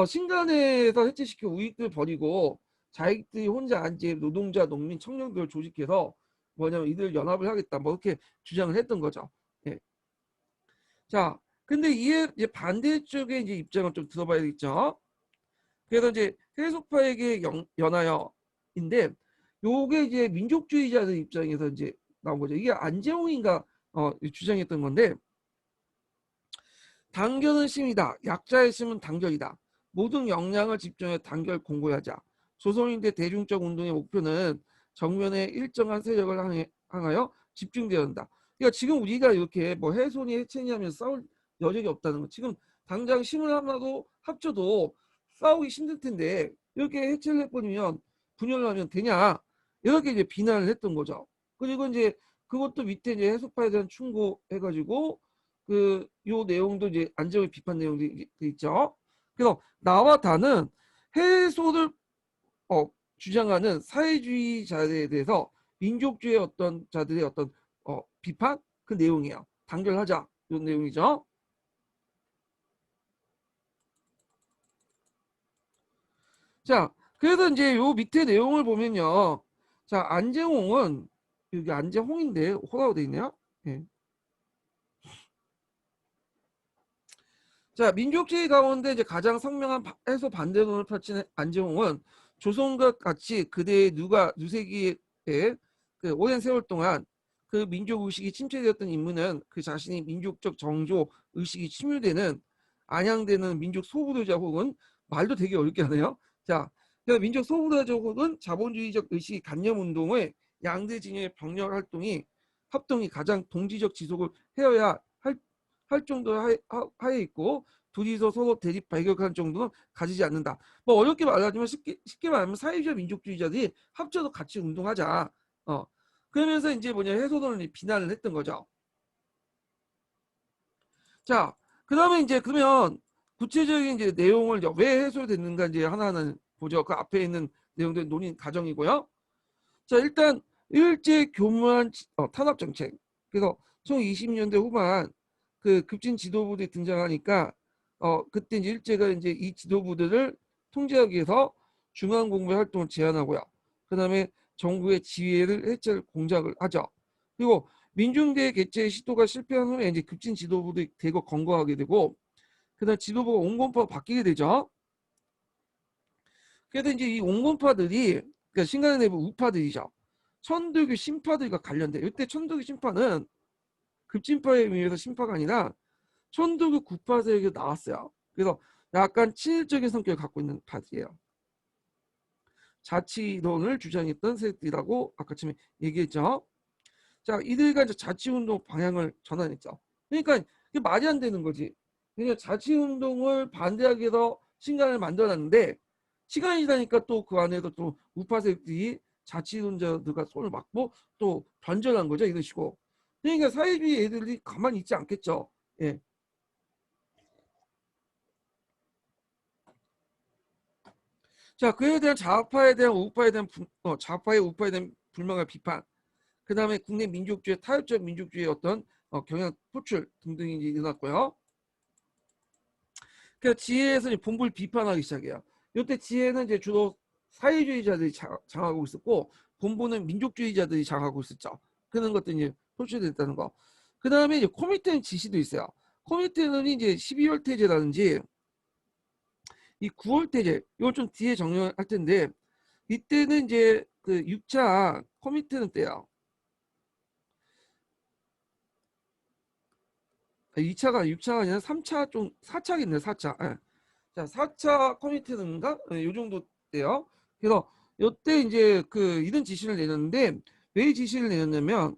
Speaker 1: 신간회에서 해체시켜 우익들 버리고 자익들이 혼자 앉지 노동자, 농민, 청년들을 조직해서 뭐냐면 이들 연합을 하겠다. 뭐 이렇게 주장을 했던 거죠. 예. 자, 근데 이에 이제 반대쪽의 이제 입장을 좀 들어봐야겠죠. 그래서 이제 해속파에게 연하여인데 요게 이제 민족주의자들 입장에서 이제 나온 거죠. 이게 안재홍인가 주장했던 건데 단결은 힘이다. 약자의 힘은 단결이다. 모든 역량을 집중해 단결 공고하자. 조선인대 대중적 운동의 목표는 정면에 일정한 세력을 향하여 집중되어야 한다. 그러니까 지금 우리가 이렇게 뭐 해손이 해체니 하면 싸울 여력이 없다는 거. 지금 당장 힘을 하나도 합쳐도 싸우기 힘들 텐데 이렇게 해체를 해버리면 분열을 하면 되냐 이렇게 이제 비난을 했던 거죠. 그리고 이제 그것도 밑에 이제 해소파에 대한 충고 해가지고 요 내용도 이제 안정의 비판 내용도 있죠. 그래서 나와 다는 해소를 주장하는 사회주의자들에 대해서 민족주의 어떤 자들의 어떤 비판 그 내용이에요. 단결하자 이런 내용이죠. 자, 그래서 이제 요 밑에 내용을 보면요. 자, 안재홍은 여기 안재홍인데 호라고 돼 있네요. 예. 자, 민족주의 가운데 이제 가장 선명한 해소 반대론을 펼친 안재홍은 조선과 같이 그대의 누세기에 그 오랜 세월 동안 그 민족 의식이 침체되었던 인물은 그 자신이 민족적 정조 의식이 침유되는 안양되는 민족 소부도자 혹은 말도 되게 어렵게 하네요. 자, 그래서 민족 소부도자 혹은 자본주의적 의식 간념 운동의 양대 진영의 병렬 합동이 가장 동지적 지속을 해야 할 정도 하에 있고 둘이서 서로 대립 발격할 정도는 가지지 않는다. 뭐 어렵게 말하지만 쉽게 말하면 사회주의 민족주의자들이 합쳐서 같이 운동하자. 그러면서 이제 뭐냐 해소론을 비난을 했던 거죠. 자, 그다음에 이제 그러면 구체적인 이제 내용을 이제 왜 해소됐는가 이제 하나하나 보죠. 그 앞에 있는 내용들 논의 과정이고요. 자, 일단 일제 교묘한 탄압 정책. 그래서 1920년대 후반 그 급진 지도부들이 등장하니까 그때 이제 일제가 이제 이 지도부들을 통제하기 위해서 중앙공부의 활동을 제한하고요. 그다음에 정부의 지휘를 해체할 공작을 하죠. 그리고 민중대회 개최 시도가 실패한 후에 이제 급진 지도부들이 대거 건거하게 되고 그다음 지도부가 온건파로 바뀌게 되죠. 그래서 이제 이 온건파들이 그러니까 신간의 내부 우파들이죠. 천도교 신파들과 관련돼. 이때 천도교 신파는 급진파에 의해서 신파가 아니라 천도교 구파세력이 나왔어요. 그래서 약간 친일적인 성격을 갖고 있는 파들이에요. 자치론을 주장했던 세력들이라고 아까 처음에 얘기했죠. 자, 이들과 이제 자치운동 방향을 전환했죠. 그러니까 이게 말이 안 되는 거지. 그러니까 자치운동을 반대하기 위해서 신간을 만들어놨는데 시간이 지나니까 또 그 안에서 또 우파 세력들이 자치론자들과 손을 맞고 또 변절한 거죠. 이런 식으로. 그러니까 사회주의 애들이 가만히 있지 않겠죠. 예. 자, 그에 대한 좌파에 대한 우파에 대한 좌파의 우파에 대한 불만과 비판. 그다음에 국내 민족주의 타협적 민족주의의 어떤 경향 표출 등등이 이제 일어났고요. 그러니까 지혜에서 본부를 비판하기 시작해요. 이때 지혜는 이제 주로 사회주의자들이 장하고 있었고 본부는 민족주의자들이 장하고 있었죠. 그런 것들이 이제 표출됐다는 거. 그 다음에 이제 코미테는 지시도 있어요. 코미테는 이제 12월 태제라든지 이 9월 태제 이걸 좀 뒤에 정리할 텐데 이때는 이제 그 6차 코미테는 때요. 2차가 6차가 아니라 3차 좀 4차겠네요. 4차. 예. 자, 4차 커미티인가? 요 정도 돼요. 그래서 요때 이제 그 이런 지시를 내렸는데 왜 지시를 내렸냐면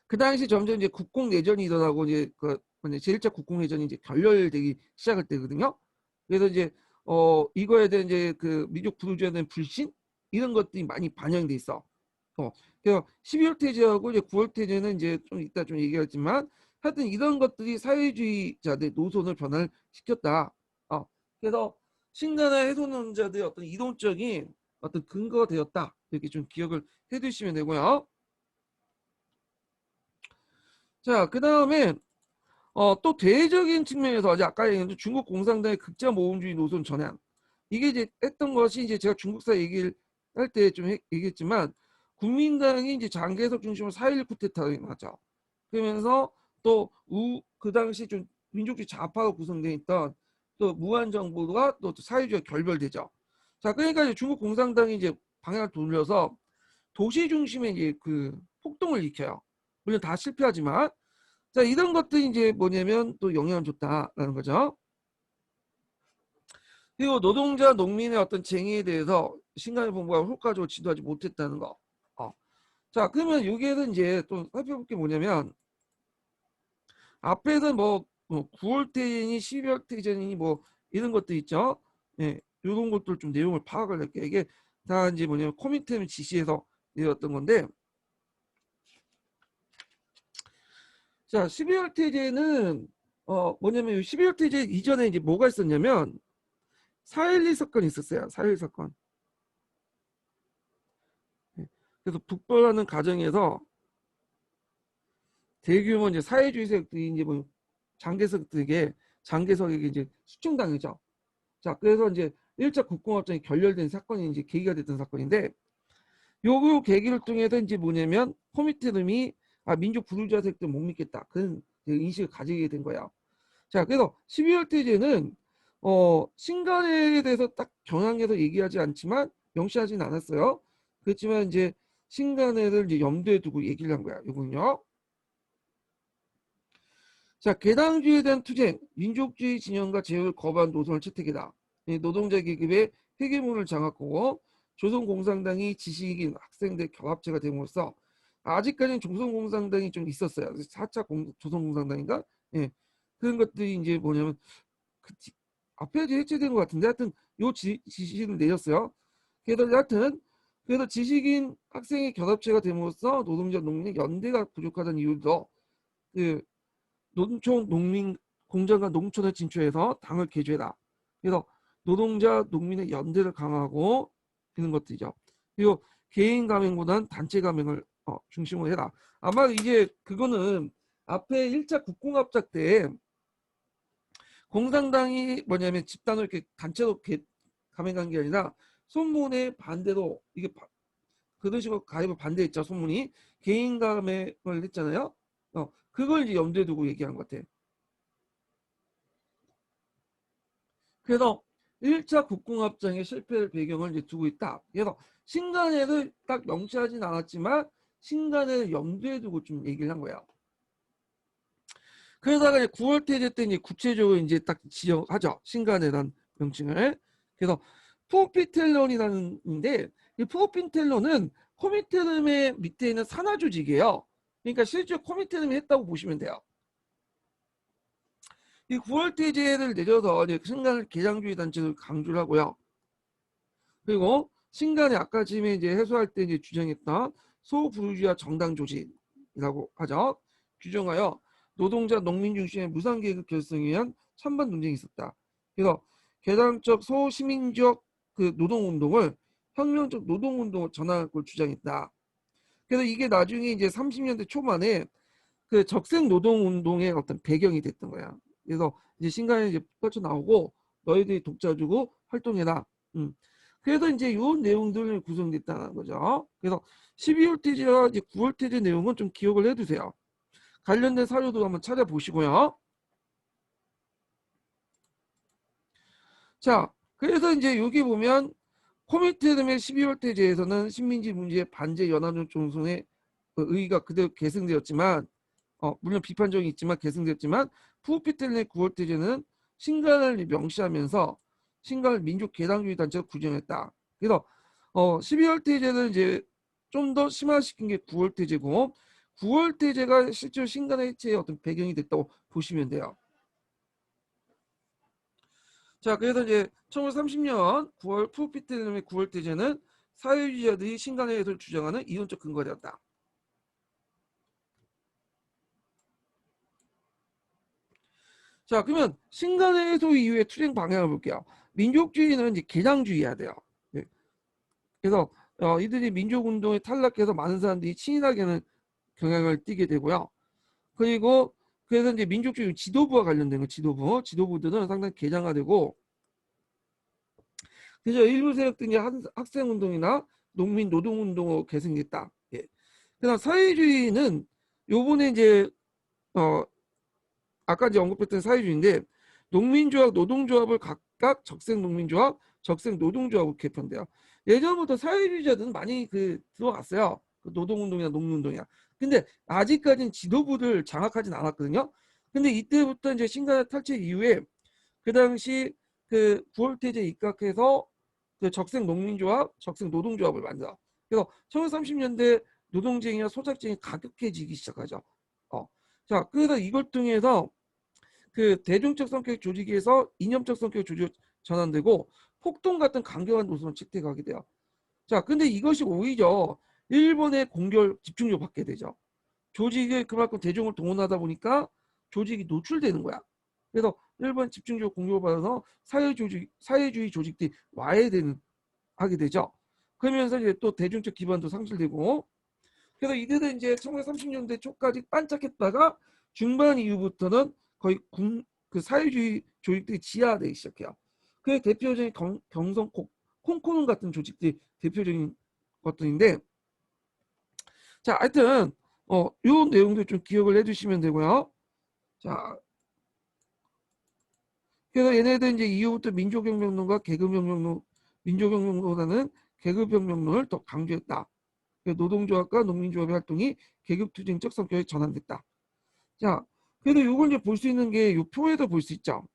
Speaker 1: 그 당시 점점 이제 국공 내전이 일어나고 이제 그 제1차 국공 내전이 이제 결렬되기 시작할 때거든요. 그래서 이제 이거에 대한 이제 그 민족 부르주에 대한 불신 이런 것들이 많이 반영돼 있어. 그래서 12월 태제하고 이제 9월 태제는 이제 좀 이따 좀 얘기하지만 하여튼 이런 것들이 사회주의자들의 노선을 변화시켰다. 그래서 신간의 해소론자들의 어떤 이론적인 어떤 근거가 되었다. 이렇게 좀 기억을 해두시면 되고요. 자, 그 다음에 또 대외적인 측면에서 이제 아까 얘기한 중국 공산당의 극자 모험주의 노선 전향. 이게 이제 했던 것이 이제 제가 중국사 얘기를 할 때 좀 얘기했지만 국민당이 이제 장개석 중심으로 4.11 쿠데타를 맞죠. 그러면서 또 그 당시 좀 민족주의 좌파로 구성되어 있던 또 무한정부가 또 사회주의가 결별되죠. 자, 그러니까 이제 중국 공산당이 이제 방향을 돌려서 도시 중심에 이제 그 폭동을 일으켜요. 물론 다 실패하지만 자, 이런 것들이 이제 뭐냐면 또 영향을 줬다라는 거죠. 그리고 노동자, 농민의 어떤 쟁의에 대해서 신간의 본부가 효과적으로 지도하지 못했다는 거. 자, 그러면 여기에서 이제 또 살펴볼 게 뭐냐면 앞에서 뭐 9월 퇴전이 12월 퇴전이 뭐 이런 것도 있죠. 예, 이런 것들 좀 내용을 파악을 할게요. 이게 다 이제 뭐냐면 코미테는 지시해서 내렸던 건데 자, 12월 태제는 뭐냐면 12월 태제 이전에 이제 뭐가 있었냐면 4.12 사건이 있었어요. 4.12 사건. 그래서 북벌하는 과정에서 대규모 이제 사회주의 세력들이 이제 뭐 장개석에게 이제 수중당하죠. 자, 그래서 이제 1차 국공합작이 결렬된 사건이 이제 계기가 됐던 사건인데, 요 계기를 통해서 이제 뭐냐면 코미테름이 민족 부르주아 세력들 못 믿겠다 그런 인식을 가지게 된 거야. 자, 그래서 12월 태제는 신간에 대해서 딱 경향해서 얘기하지 않지만 명시하진 않았어요. 그렇지만 이제 신간회를 이제 염두에 두고 얘기를 한 거야. 이건요. 자, 개당주의에 대한 투쟁, 민족주의 진영과 제휴를 거부한 노선을 채택이다. 노동자 계급의 회계문을 장악하고 조선공산당이 지식인 학생들 결합체가 됨으로써 아직까지는 조선공산당이 좀 있었어요. 4차 조선공산당인가? 예. 그런 것들이 이제 뭐냐면 앞에 해체된 것 같은데 하여튼 요 지시를 내렸어요. 그래서 하여튼 그래서 지식인 학생의 결합체가 됨으로써 노동자 농민의 연대가 부족하다는 이유도 그 농촌 농민 공장과 농촌에 진출해서 당을 개조해라. 그래서 노동자 농민의 연대를 강화하고 이런 것들이죠. 그리고 개인 가맹보다는 단체 가맹을 중심으로 해라. 아마 이게 그거는 앞에 1차 국공합작 때 공산당이 뭐냐면 집단으로 이렇게 단체로 가맹한 게 아니라 손문의 반대로 이게 그런 식으로 가입을 반대했죠. 손문이 개인 가맹을 했잖아요. 그걸 이제 염두에 두고 얘기한 것 같아. 그래서 1차 국공합작의 실패를 배경을 이제 두고 있다. 그래서 신간회를 딱 명시하진 않았지만 신간회를 염두에 두고 좀 얘기를 한 거예요. 그러다가 이제 9월 태제 때 이제 구체적으로 이제 딱 지정하죠. 신간회란 명칭을. 그래서 푸오피텔론이라는데 이 푸오피텔론은 코미테름의 밑에 있는 산하 조직이에요. 그러니까 실제 코미테름이 했다고 보시면 돼요. 이 9월 태제를 내려서 이제 신간 개장주의 단체를 강조를 하고요. 그리고 신간의 아까 지금 이제 해소할 때 이제 주장했던 소부르주아 정당 조직이라고 하죠. 규정하여 노동자 농민 중심의 무상계급 결성에 의한 찬반 논쟁이 있었다. 그래서 개당적 소시민적 그 노동운동을 혁명적 노동운동으로 전환할 걸 주장했다. 그래서 이게 나중에 이제 30년대 초반에 그 적색 노동운동의 어떤 배경이 됐던 거야. 그래서 이제 신간에 이제 펼쳐 나오고 너희들이 독자 주고 활동해라. 그래서 이제 이 내용들이 구성됐다는 거죠. 그래서 12월 태제와 이제 9월 태제 내용은 좀 기억을 해두세요. 관련된 사료도 한번 찾아보시고요. 자, 그래서 이제 여기 보면 코미테름의 12월 태제에서는 식민지 문제의 반제 연합종 총선의 의의가 그대로 계승되었지만 물론 비판적이 있지만 계승되었지만 푸오피텔의 9월 태제는 신간을 명시하면서 신간을 민족 개당주의 단체로 구정했다. 그래서 12월 태제는 이제 좀 더 심화시킨 게 9월 태제고 9월 태제가 실제로 신간의 해체의 어떤 배경이 됐다고 보시면 돼요. 자, 그래서 이제 1930년 9월 푸오피텔의 9월 태제는 사회주의자들이 신간의 해소를 주장하는 이론적 근거가 되었다. 자, 그러면 신간의 해소 이후의 투쟁 방향을 볼게요. 민족주의는 이제 개장주의해야 돼요. 네. 그래서 이들이 민족운동에 탈락해서 많은 사람들이 친일하게는 경향을 띠게 되고요. 그리고 그래서 이제 민족주의 지도부와 관련된 거 지도부들은 상당히 개장화되고 그래서 일부 세력들이 학생운동이나 농민 노동운동으로 계승됐다. 예. 그다음 사회주의는 요번에 이제 아까 이제 언급했던 사회주의인데 농민조합, 노동조합을 각각 적색농민조합, 적색노동조합으로 개편돼요. 예전부터 사회주의자들은 많이 들어왔어요. 노동운동이나 농민운동이나. 근데 아직까지는 지도부를 장악하진 않았거든요. 근데 이때부터 이제 신간의 탈취 이후에 그 당시 9월 태제 입각해서 그 적색농민조합, 적색노동조합을 만들어. 그래서 1930년대 노동쟁이나 소작쟁이 가격해지기 시작하죠. 자, 그래서 이걸 통해서 그 대중적 성격 조직에서 이념적 성격 조직 전환되고 폭동 같은 강경한 노선을 채택하게 돼요. 자, 근데 이것이 오히려 일본의 공격 집중력 받게 되죠. 조직에 그만큼 대중을 동원하다 보니까 조직이 노출되는 거야. 그래서 일본 집중적으로 공격을 받아서 사회주의 조직들이 와해되는 하게 되죠. 그러면서 이제 또 대중적 기반도 상실되고, 그래서 이들은 이제 1930년대 초까지 반짝했다가 중반 이후부터는 거의 그 사회주의 조직들이 지하되기 시작해요. 그 대표적인 경성 콩코는 같은 조직들이 대표적인 것들인데, 자, 하여튼 요 내용도 좀 기억을 해주시면 되고요. 자, 그래서 얘네들 이제 이후부터 민족혁명론과 계급혁명론, 민족혁명론보다는 계급혁명론을 더 강조했다. 노동조합과 농민조합의 활동이 계급투쟁적 성격에 전환됐다. 자, 그래도 요걸 이제 볼 수 있는 게 요 표에도 볼 수 있죠.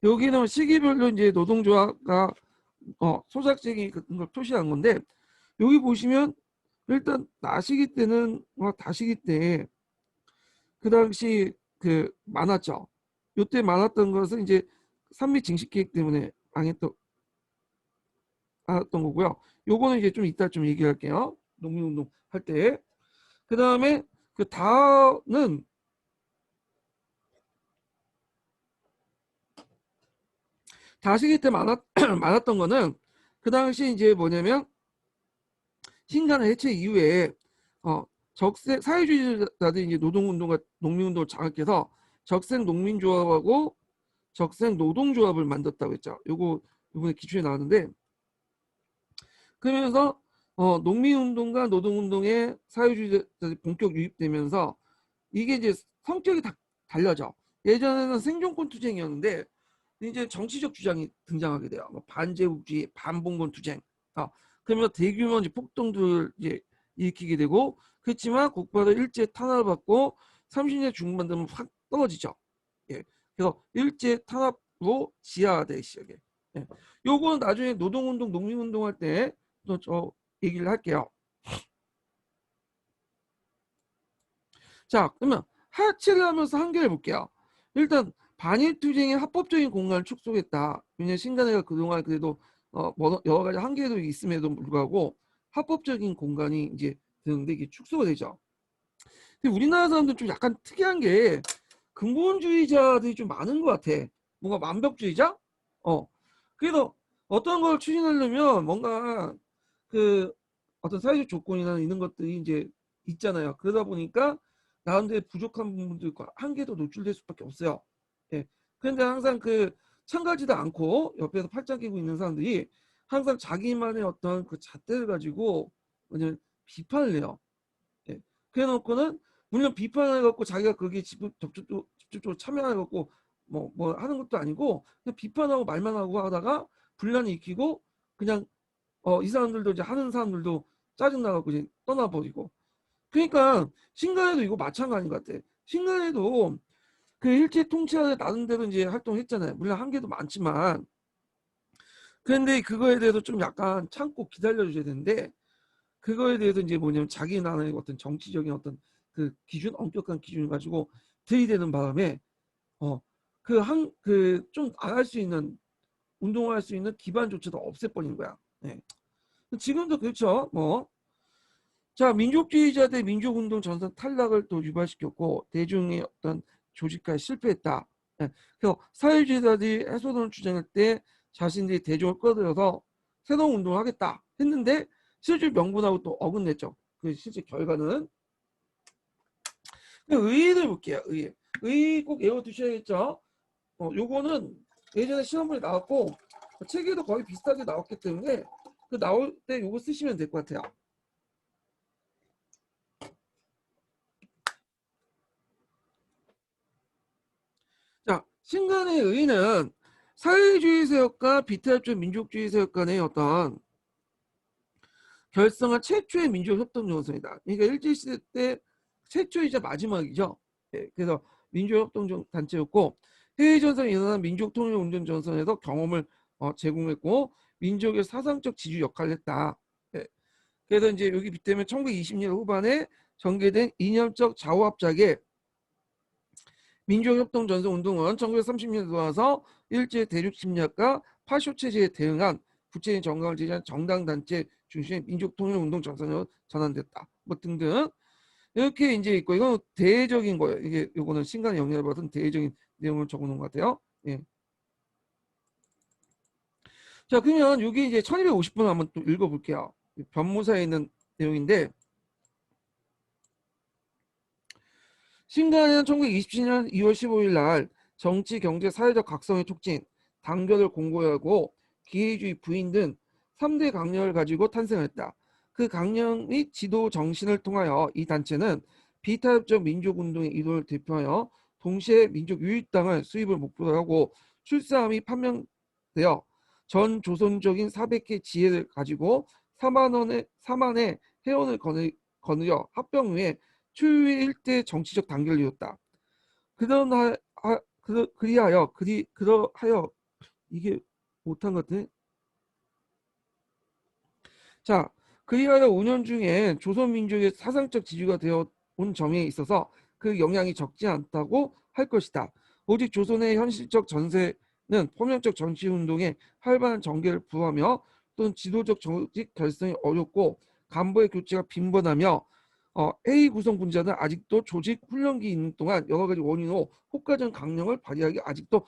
Speaker 1: 여기는 시기별로 이제 노동조합과 소작쟁이 그런 걸 표시한 건데, 여기 보시면 일단 나시기 때는 다시기 때 그 당시 그 많았죠. 요때 많았던 것은 이제 산미 증식 계획 때문에 망했던 거고요. 요거는 이제 좀 이따 좀 얘기할게요. 농민운동 할 때. 그 다음에 그 다는 다시기 때 많았던 거는 그 당시 이제 뭐냐면 신간의 해체 이후에 적색 사회주의자들이 이제 노동운동과 농민운동을 장악해서 적색 농민조합하고 적색 노동조합을 만들었다고 했죠. 요거 이번에 기출에 나왔는데, 그러면서 농민운동과 노동운동에 사회주의자들이 본격 유입되면서 이게 이제 성격이 다 달라져. 예전에는 생존권 투쟁이었는데 이제 정치적 주장이 등장하게 돼요. 뭐 반제국주의, 반봉건 투쟁. 그러면서 대규모 이제 폭동들 이제 일으키게 되고, 그렇지만 국가도 일제 탄압을 받고 30년 중반 되면 확 떨어지죠. 예. 그래서 일제 탄압으로 지하화되기 시작해. 예. 요거는 나중에 노동운동, 농민운동 할 때 또 저 얘기를 할게요. 자, 그러면 하치를 하면서 한계를 볼게요. 일단 반일투쟁의 합법적인 공간을 축소했다. 왜냐하면 신간회가 그동안 그래도 여러 가지 한계도 있음에도 불구하고 합법적인 공간이 이제 되는데 이게 축소가 되죠. 근데 우리나라 사람들은 좀 약간 특이한 게 근본주의자들이 좀 많은 것 같아. 뭔가 완벽주의자? 그래서 어떤 걸 추진하려면 뭔가 그 어떤 사회적 조건이나 이런 것들이 이제 있잖아요. 그러다 보니까 나름대로 부족한 부분도 있고 한계도 노출될 수밖에 없어요. 예. 그런데 항상 그 참가지도 않고 옆에서 팔짱 끼고 있는 사람들이 항상 자기만의 어떤 그 잣대를 가지고 그냥 비판을 해요. 예. 그래 놓고는 물론 비판을 갖고 자기가 거기에 직접적으로 참여해 갖고 뭐 하는 것도 아니고 그냥 비판하고 말만 하고 하다가 분란을 일으키고 그냥 이 사람들도 이제 하는 사람들도 짜증나갖고 이제 떠나버리고. 그러니까 신간에도 이거 마찬가지인 것 같아. 신간에도 그 일제 통치하에 나름대로 이제 활동했잖아요. 물론 한계도 많지만. 그런데 그거에 대해서 좀 약간 참고 기다려줘야 되는데, 그거에 대해서 이제 뭐냐면 자기 나라의 어떤 정치적인 어떤 그 기준, 엄격한 기준을 가지고 들이대는 바람에 그 좀 안 할 수 있는 운동할 수 있는 기반조차도 없애버린 거야. 네. 지금도 그렇죠. 자, 민족주의자들 민족운동 전선 탈락을 또 유발시켰고 대중의 어떤 조직화에 실패했다. 예. 그래서 사회주의자들이 해소론을 주장할 때 자신들이 대중을 끌어들여서 새로운 운동을 하겠다 했는데 실제 명분하고 또 어긋냈죠. 그 실제 결과는 의의를 볼게요. 의의 꼭 외워두셔야겠죠. 요거는 예전에 시험에 나왔고 책에도 거의 비슷하게 나왔기 때문에 그 나올 때 요거 쓰시면 될 것 같아요. 자, 신간의 의의는 사회주의 세력과 비탈주의 민족주의 세력 간의 어떤 결성한 최초의 민족협동 정선이다. 그러니까 일제시대 때 최초이자 마지막이죠. 예, 그래서 민족협동 단체였고 해외전선에 일어난 민족통일운동 전선에서 경험을 제공했고 민족의 사상적 지주 역할을 했다. 예, 그래서 이제 여기 빗대면 1920년 후반에 전개된 이념적 좌우합작의 민족협동 전선 운동은 1930년에 와서 일제 대륙 침략과 파쇼 체제에 대응한 구체적인 정강을 제시한 정당 단체 중심의 민족통일운동 전선으로 전환됐다. 뭐 등등 이렇게 이제 있고 이건 대외적인 거예요. 이게 요거는 신간의 영향을 받은 대외적인 내용을 적어놓은 것 같아요. 예. 자 그러면 여기 이제 1250분 한번 또 읽어볼게요. 변모사에 있는 내용인데 신간은 1927년 2월 15일 날 정치, 경제, 사회적 각성의 촉진, 단결을 공고하고 기회주의 부인 등 3대 강령을 가지고 탄생했다. 그 강령 및 지도 정신을 통하여 이 단체는 비타협적 민족운동의 이론을 대표하여 동시에 민족유일당을 수입을 목표로 하고 출사함이 판명되어 전 조선적인 400개 지혜를 가지고 4만의 회원을 거느려 합병 후에 초유의 일대 정치적 단결을 이뤘다. 그러하여 이게 못한 것 같아. 자, 그리하여 5년 중에 조선민족의 사상적 지주가 되어 온 점에 있어서 그 영향이 적지 않다고 할 것이다. 오직 조선의 현실적 전세는 포명적 정치운동에 활발한 전개를 부하며 또는 지도적 조직 결성이 어렵고 간부의 교체가 빈번하며 A 구성 분자는 아직도 조직 훈련기 있는 동안 여러 가지 원인으로 효과적 강령을 발휘하기 아직도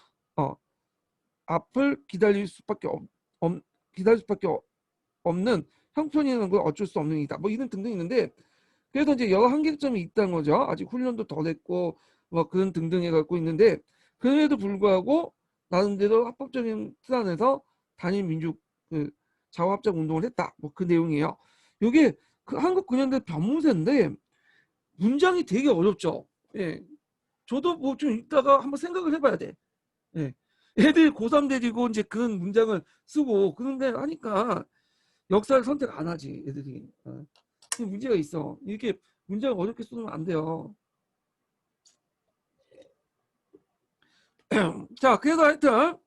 Speaker 1: 앞을 기다릴 수밖에 없는 형편이라는 건 어쩔 수 없는 일이다. 뭐 이런 등등 있는데 그래서 이제 여러 한계점이 있다는 거죠. 아직 훈련도 덜 했고 뭐 그런 등등 해갖고 있는데 그럼에도 불구하고 나름대로 합법적인 틀 안에서 단일 민족 그 자화합작 운동을 했다. 뭐 그 내용이에요. 이게 그 한국 근현대 변모사인데 문장이 되게 어렵죠. 예. 저도 뭐 좀 이따가 한번 생각을 해봐야 돼. 예. 애들 고3 데리고 이제 그런 문장을 쓰고 그런데 하니까 역사를 선택 안 하지 애들이. 문제가 있어. 이렇게 문장을 어렵게 쓰면 안 돼요. 자, 그래서 하여튼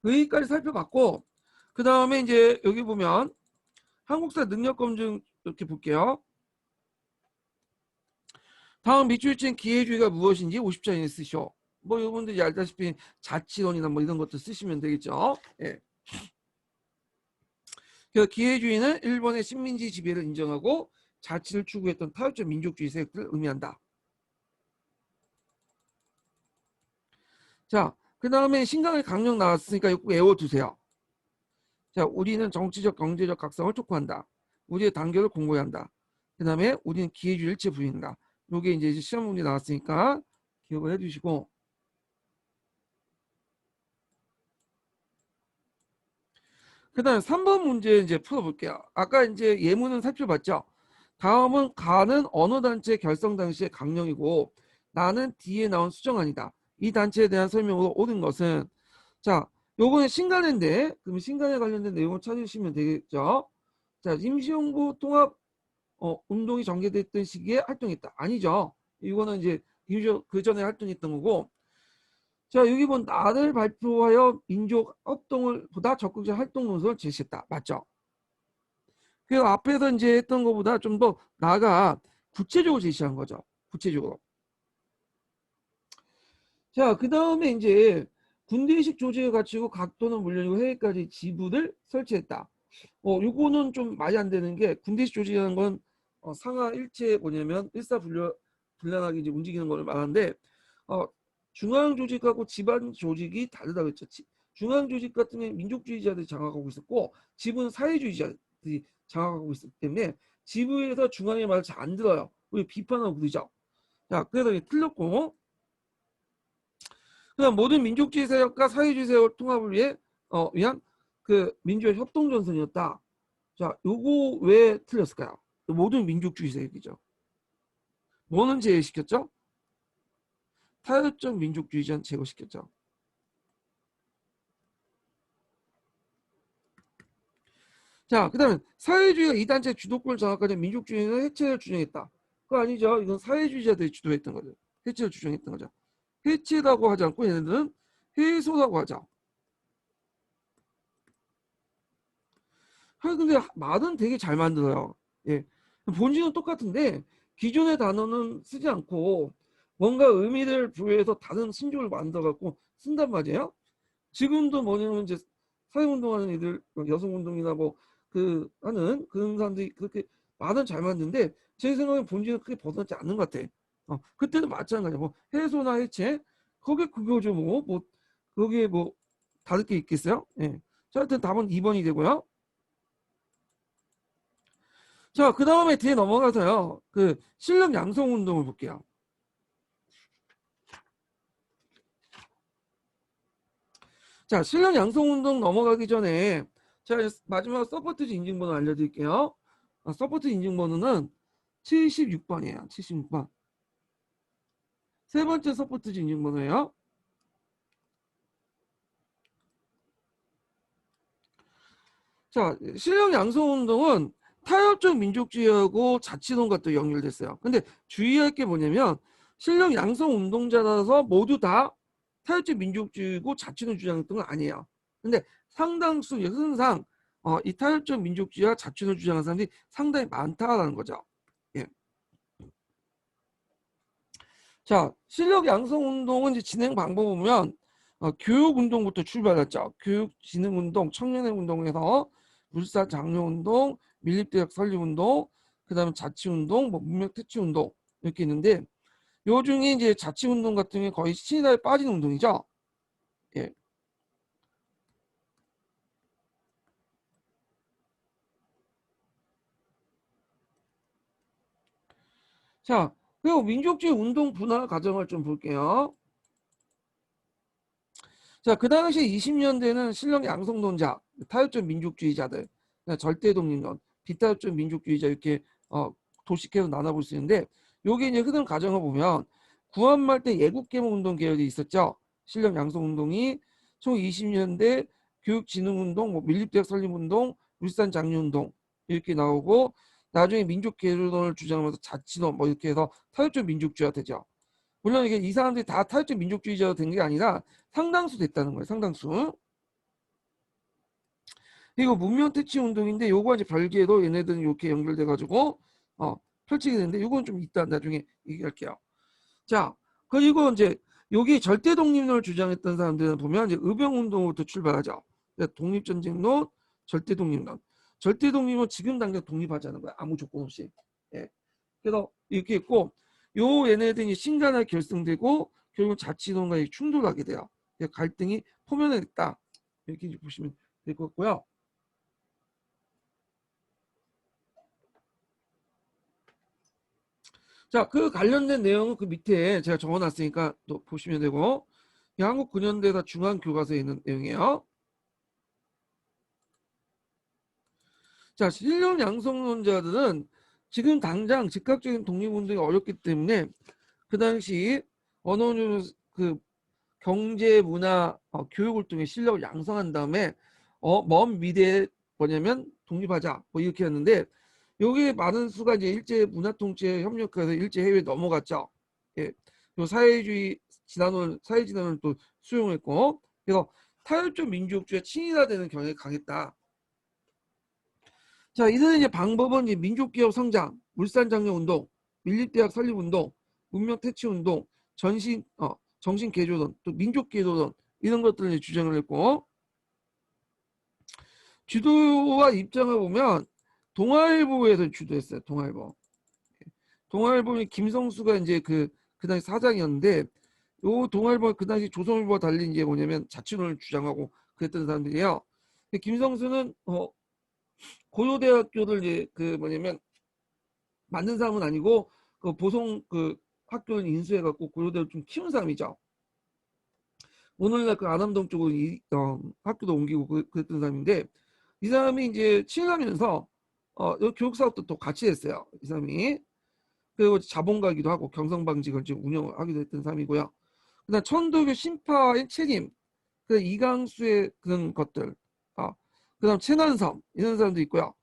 Speaker 1: 여기까지 살펴봤고 그 다음에 이제 여기 보면 한국사 능력 검증 이렇게 볼게요. 다음 밑줄친 기회주의가 무엇인지 50자 이내 쓰셔. 뭐 여러분들이 알다시피 자치론이나 뭐 이런 것도 쓰시면 되겠죠. 예. 그래서 기회주의는 일본의 식민지 지배를 인정하고 자치를 추구했던 타협적 민족주의 세력들을 의미한다. 자, 그 다음에 신강의 강령 나왔으니까 이거 외워두세요. 자, 우리는 정치적, 경제적 각성을 촉구한다. 우리의 단결을 공고히 한다. 그 다음에 우리는 기회주의 일체 부인한다. 요게 이제 시험 문제 나왔으니까 기억을 해주시고. 그 다음에 3번 문제 이제 풀어볼게요. 아까 이제 예문은 살펴봤죠. 다음은 가는 어느 단체 결성 당시의 강령이고 나는 뒤에 나온 수정안이다. 이 단체에 대한 설명으로 옳은 것은 자, 요거는 신간인데 그럼 신간에 관련된 내용을 찾으시면 되겠죠. 자, 임시정부 통합 운동이 전개됐던 시기에 활동했다. 아니죠. 이거는 이제 그 전에 활동했던 거고. 자, 여기 본 나를 발표하여 민족 합동을 보다 적극적 활동 노선을 제시했다. 맞죠? 그 앞에서 이제 했던 것보다 좀 더 나아가 구체적으로 제시한 거죠. 구체적으로. 자, 그 다음에 이제 군대의식 조직을 갖추고 각도는 물론이고 해외까지 지부를 설치했다. 요거는 좀 말이 안 되는 게 군대의식 조직이라는 건 상하 일체 뭐냐면 일사불란하게 이제 움직이는 걸 말하는데 중앙 조직하고 지방 조직이 다르다고 했죠. 중앙 조직 같은 경우는 민족주의자들이 장악하고 있었고 지부는 사회주의자들이 장악하고 있었기 때문에 지부에서 중앙의 말을 잘 안 들어요. 우리 비판하고 그러죠. 자, 그래서 틀렸고 그다음 모든 민족주의 세력과 사회주의 세력 통합을 위한 그 민주의 협동전선이었다. 자, 요거 왜 틀렸을까요? 모든 민족주의 세력이죠. 뭐는 제외시켰죠? 타협적 민족주의자는 제거시켰죠. 자, 그 다음에 사회주의가 이 단체 주도권을 장악하자 민족주의는 해체를 주장했다. 그거 아니죠. 이건 사회주의자들이 주도했던 거죠. 해체를 주장했던 거죠. 해체라고 하지 않고 얘네들은 해소라고 하죠. 근데 말은 되게 잘 만들어요. 예. 본질은 똑같은데 기존의 단어는 쓰지 않고 뭔가 의미를 부여해서 다른 신조를 만들어갖고 쓴단 말이에요. 지금도 뭐냐면 이제 사회운동하는 애들, 여성운동이나 뭐 그 하는 그런 사람들이 그렇게 말은 잘 맞는데 제 생각엔 본질은 크게 벗어나지 않는 것 같아. 그때도 마찬가지야. 뭐 해소나 해체 그게 그거죠. 뭐 거기에 뭐 다를 게 있겠어요? 예. 자, 하여튼 답은 2번이 되고요. 자, 그 다음에 뒤에 넘어가서요. 그 실력 양성 운동을 볼게요. 자, 실력 양성 운동 넘어가기 전에 자, 마지막 서포트 인증번호 알려드릴게요. 서포트 인증번호는 76번이에요. 76번. 세 번째 서포트 인증번호예요. 자, 실력 양성 운동은 타협적 민족주의하고 자치론과 또 연결됐어요. 근데 주의할 게 뭐냐면 실력 양성 운동자라서 모두 다 타협적 민족주의고 자치론 주장했던 건 아니에요. 근데 상당수 흔상 이 타협적 민족주의와 자치론 주장하는 사람들이 상당히 많다라는 거죠. 예. 자, 실력 양성 운동은 이제 진행 방법 보면 교육 운동부터 출발했죠. 교육 진흥 운동, 청년의 운동에서 물사 장려 운동, 밀립대학 설립 운동, 그다음에 자치 운동, 뭐 문명 퇴치 운동 이렇게 있는데 요 중에 이제 자치 운동 같은 게 거의 신이다에 빠진 운동이죠. 예. 자, 그리고 민족주의 운동 분화 과정을 좀 볼게요. 자, 그 당시 20년대는 실력 양성론자, 타협적 민족주의자들, 절대 독립론, 비타협적 민족주의자 이렇게 도식해서 나눠볼 수 있는데 요게 이제 흐름 과정을 보면 구한말 때 예국개몽운동 계열이 있었죠. 실력 양성운동이 총 20년대 교육진흥운동, 뭐 밀립대학 설립운동, 울산 장려운동 이렇게 나오고 나중에 민족개론을 주장하면서 자치론 뭐 이렇게 해서 타협적 민족주의가 되죠. 물론 이게 이 사람들이 다 타협적 민족주의자가 된 게 아니라 상당수 됐다는 거예요. 상당수. 이거 문명 퇴치 운동인데 요거 이제 별개로 얘네들은 이렇게 연결돼 가지고 펼치게 되는데 요건 좀 이따 나중에 얘기할게요. 자, 그리고 이제 여기 절대 독립론을 주장했던 사람들은 보면 이제 의병 운동부터 출발하죠. 독립전쟁론, 절대 독립론. 절대 독립은 지금 당장 독립하자는 거야. 아무 조건 없이. 예. 그래서 이렇게 있고 요 얘네들이 신간에 결성되고 결국 자치론과 충돌하게 돼요. 갈등이 포면에 있다. 이렇게 보시면 될 것 같고요. 자, 그 관련된 내용은 그 밑에 제가 적어놨으니까 또 보시면 되고 한국 근현대사 중앙교과서에 있는 내용이에요. 자, 실력 양성론자들은 지금 당장 즉각적인 독립운동이 어렵기 때문에 그 당시 어느 정도 그 경제, 문화, 교육을 통해 실력을 양성한 다음에 먼 미래에 뭐냐면 독립하자 뭐 이렇게 했는데 여기 많은 수가 이제 일제 문화 통치에 협력해서 일제 해외에 넘어갔죠. 예. 요 사회주의 진화론, 사회 진화론을 또 수용했고 그래서 타협적 민족주의가 친일화되는 경향이 강했다. 자, 이들은 이제 방법은 이제 민족기업 성장, 물산장려운동, 밀립대학 설립운동, 문명퇴치운동, 정신개조론, 또 민족개조론 이런 것들을 주장을 했고 주도와 입장을 보면 동아일보에서 주도했어요. 동아일보. 동아일보는 김성수가 이제 그 당시 사장이었는데 요 동아일보 그 당시 조선일보와 달리 이제 뭐냐면 자치론을 주장하고 그랬던 사람들이에요. 김성수는 고려대학교를 이제 그 뭐냐면 만든 사람은 아니고 그 보성 그 학교를 인수해갖고 고려대를 좀 키운 사람이죠. 오늘날 그 안암동 쪽으로 학교도 옮기고 그랬던 사람인데 이 사람이 이제 친하면서 교육 사업도 또 같이 했어요. 이 사람이 그리고 자본가기도 하고 경성방직을 지금 운영을 하기도 했던 사람이고요. 그다음 천도교 신파의 책임, 그 이강수의 그런 것들, 그다음 최난섬 이런 사람도 있고요.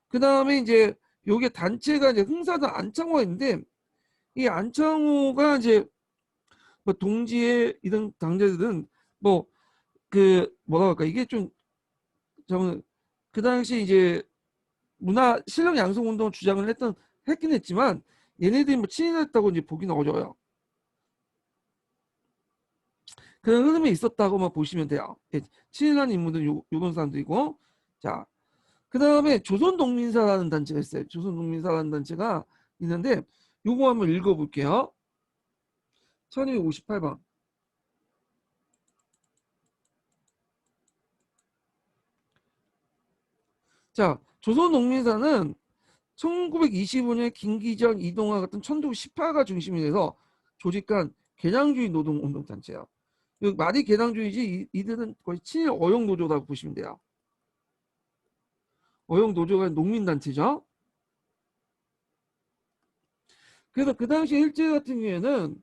Speaker 1: 그다음에 이제 요게 단체가 이제 흥사단 안창호가 있는데 이 안창호가 이제 뭐 동지의 이런 당대들은 뭐 그 뭐라 할까 이게 좀 저는 그 당시 이제 문화 실력 양성 운동 주장을 했긴 했지만 얘네들이 뭐 친일했다고 이제 보기는 어려워요. 그런 흐름이 있었다고만 보시면 돼요. 예, 친일한 인물들 요런 사람들이고 자 다음에 조선농민사라는 단체가 있어요. 조선농민사라는 단체가 있는데 요거 한번 읽어볼게요. 1258번. 자, 조선농민사는 1925년 김기정, 이동화 같은 천도 18가 중심이 돼서 조직한 개량주의 노동운동단체예요. 말이 개량주의지 이들은 거의 친일 어용노조라고 보시면 돼요. 어용노조가 농민단체죠. 그래서 그 당시 일제 같은 경우에는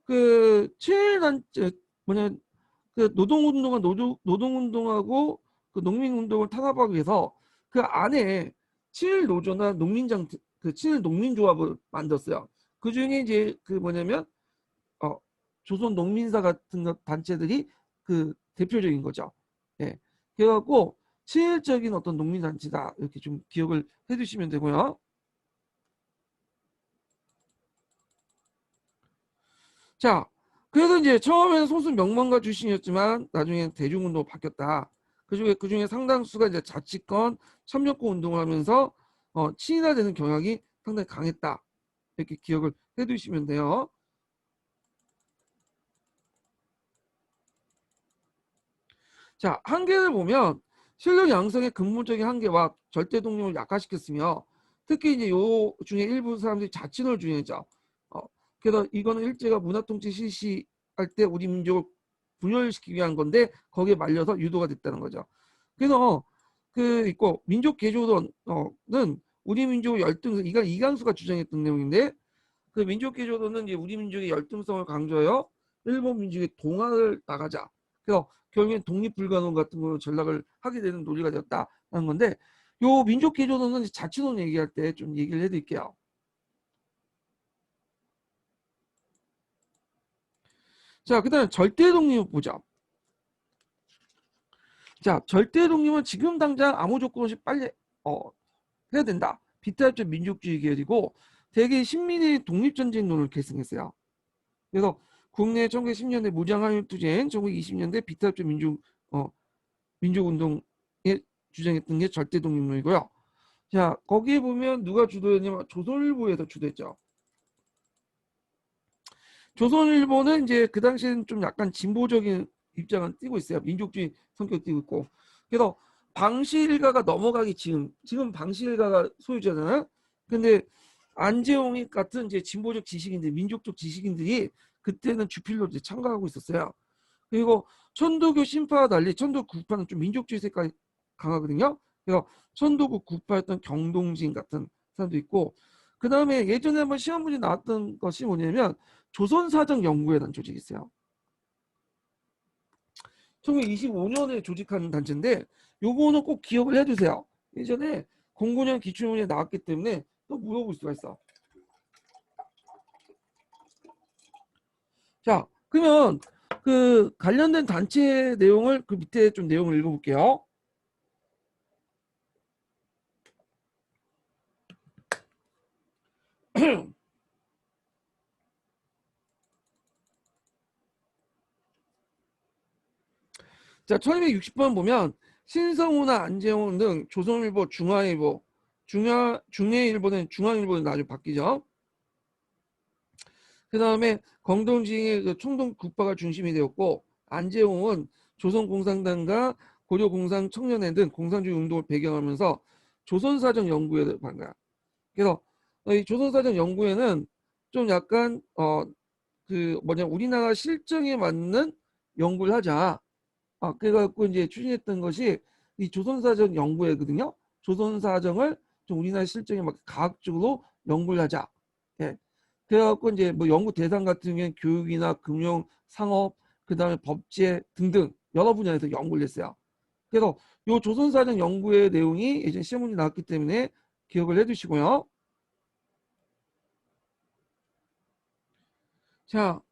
Speaker 1: 그 친일단체 뭐냐 그 노동운동하고 그 농민운동을 탄압하기 위해서 그 안에 친일 노조나 농민장 그 친일 농민조합을 만들었어요. 그 중에 이제 그 뭐냐면 조선 농민사 같은 단체들이 그 대표적인 거죠. 예. 그래갖고 친일적인 어떤 농민단체다 이렇게 좀 기억을 해두시면 되고요. 자, 그래서 이제 처음에는 소수 명망가 출신이었지만 나중에 대중운동으로 바뀌었다. 그중에 상당수가 이제 자치권, 참여권 운동을 하면서 친일화되는 경향이 상당히 강했다. 이렇게 기억을 해두시면 돼요. 자, 한계를 보면 실력 양성의 근본적인 한계와 절대 독립을 약화시켰으며 특히 이제 요 중에 일부 사람들이 자친을 주장했죠. 그래서 이거는 일제가 문화통치 실시할 때 우리 민족을 분열시키기 위한 건데 거기에 말려서 유도가 됐다는 거죠. 그래서 그 있고 민족 개조론은 우리 민족의 열등성 이가 이강수가 주장했던 내용인데 그 민족 개조론은 이제 우리 민족의 열등성을 강조하여 일본 민족의 동화를 나가자. 그래서 결국엔 독립불가론 같은 걸로 전락을 하게 되는 논리가 되었다는 건데 요 민족 개조론은 자치론 얘기할 때 좀 얘기를 해드릴게요. 자, 그다음에 절대 독립을 보자. 자, 절대 독립은 지금 당장 아무 조건 없이 빨리 해야 된다. 비타입적 민족주의 계열이고 대개 신민의 독립전쟁론을 계승했어요. 그래서 국내 1910년대 무장한일투쟁, 1920년대 비타입적 민족운동에 주장했던 게 절대 독립론이고요. 자, 거기에 보면 누가 주도했냐면 조선일보에서 주도했죠. 조선일보는 이제 그 당시에는 좀 약간 진보적인 입장을 띠고 있어요. 민족주의 성격 띠고 있고. 그래서 방시일가가 넘어가기 지금 방시일가가 소유자잖아요. 근데 안재홍이 같은 이제 진보적 지식인들, 민족적 지식인들이 그때는 주필로 이제 참가하고 있었어요. 그리고 천도교 신파와 달리 천도교 구파는 좀 민족주의 색깔이 강하거든요. 그래서 천도교 구파였던 경동진 같은 사람도 있고, 그 다음에 예전에 한번 시험 문제 나왔던 것이 뭐냐면 조선사정연구회라는 조직이 있어요. 1925년에 조직한 단체인데 요거는 꼭 기억을 해두세요. 예전에 09년 기출문제 나왔기 때문에 또 물어볼 수가 있어. 자, 그러면 그 관련된 단체 내용을 그 밑에 좀 내용을 읽어볼게요. 자, 1260번 보면 신성우나 안재홍 등 조선일보, 중화일보, 중해일보는 중앙일보는 나중에 바뀌죠. 그 다음에 공동지의 그 총동 국파가 중심이 되었고 안재홍은 조선공산당과 고려공산청년회 등 공산주의 운동을 배경하면서 조선사정 연구회를 한 거야. 그래서 이 조선사정 연구회는 좀 약간 그 뭐냐 우리나라 실정에 맞는 연구를 하자. 그래갖고 이제 추진했던 것이 이 조선사정 연구회거든요. 조선사정을 좀 우리나라 실정에 맞게 과학적으로 연구를 하자. 예. 그래갖고 이제 뭐 연구 대상 같은 경우는 교육이나 금융, 상업, 그다음에 법제 등등 여러 분야에서 연구를 했어요. 그래서 요 조선사정 연구의 내용이 예전 시험 문제 나왔기 때문에 기억을 해두시고요. 자,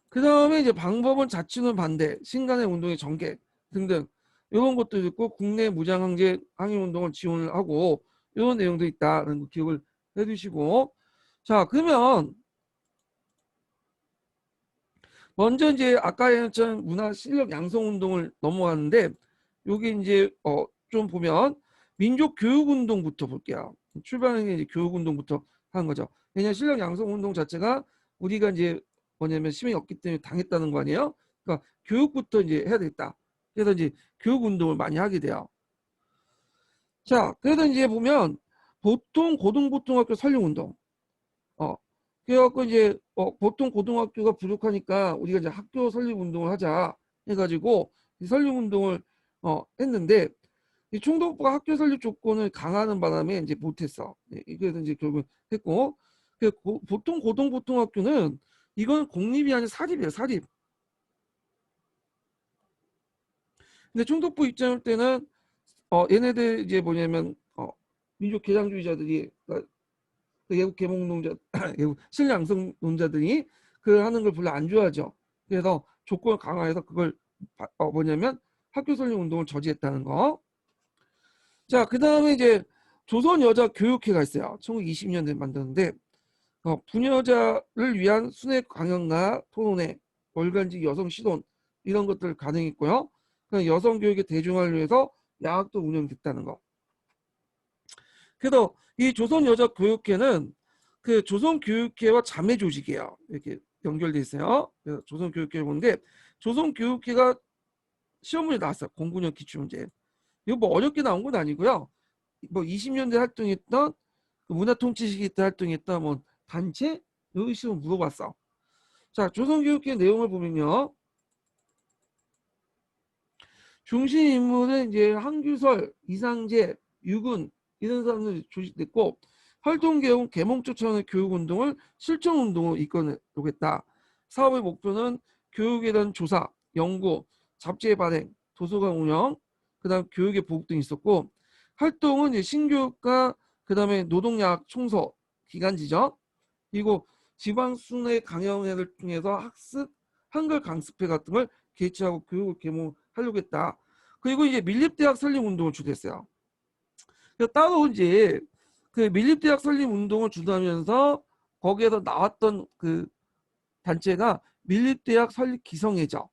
Speaker 1: 그 다음에 이제 방법은 자치론 반대, 신간의 운동의 전개 등등 이런 것도 있고 국내 무장항제 항의운동을 지원을 하고 이런 내용도 있다는 거 기억을 해두시고 자 그러면 먼저 이제 아까 했던 문화 실력 양성 운동을 넘어가는데 여기 이제 좀 보면 민족교육운동부터 볼게요. 출발하는 게 이제 교육운동부터 하는 거죠. 왜냐하면 신랑 양성운동 자체가 우리가 이제 뭐냐면 힘이 없기 때문에 당했다는 거 아니에요? 그러니까 교육부터 이제 해야 되겠다. 그래서 이제 교육운동을 많이 하게 돼요. 자, 그래서 이제 보면 보통 고등보통학교 설립운동. 그래갖고 이제 보통 고등학교가 부족하니까 우리가 이제 학교 설립운동을 하자 해가지고 이 설립운동을 했는데 이 총독부가 학교 설립 조건을 강화하는 바람에 이제 못했어. 그래서 이제 결국 했고 보통 고등보통학교는 이건 공립이 아닌 사립이에요. 사립. 근데 총독부 입장일 때는 얘네들 이제 뭐냐면 민족 개장주의자들이 그러니까 그 예국 개몽론자, 예국 신량성론자들이 그 하는 걸 별로 안 좋아하죠. 그래서 조건을 강화해서 그걸 뭐냐면 학교 설립 운동을 저지했다는 거. 자, 그 다음에 이제 조선 여자 교육회가 있어요. 1920년대에 만드는데 부녀자를 위한 순회 강연과 토론회, 월간지 여성 시론 이런 것들을 가능했고요. 여성 교육의 대중화를 위해서 야학도 운영됐다는 거. 그래서 이 조선 여자 교육회는 그 조선 교육회와 자매 조직이에요. 이렇게 연결돼 있어요. 그래서 조선 교육회를 보는데 조선 교육회가 시험 문제 나왔어요. 09년 기출문제. 이거 뭐 어렵게 나온 건 아니고요. 뭐 20년대 활동했던 그 문화통치시기 때 활동했던 뭐 단체 여기 시험 물어봤어. 자, 조선 교육회 내용을 보면요. 중심 인물은 이제 한규설, 이상재, 유근 이런 사람들이 조직됐고 활동 개혁은 계몽적 차원의 교육운동을 실천운동으로 이끌어내겠다. 사업의 목표는 교육에 대한 조사, 연구, 잡지의 발행, 도서관 운영, 그다음 교육의 보급 등이 있었고 활동은 이제 신교육과 그다음에 노동야학 총서 기간지죠. 그리고 지방순회 강연회를 통해서 학습, 한글 강습회 같은 걸 개최하고 교육을 계몽하려고 했다. 그리고 이제 밀립대학 설립 운동을 주도했어요. 따로 이제 그 밀립대학 설립 운동을 주도하면서 거기에서 나왔던 그 단체가 밀립대학 설립 기성회죠.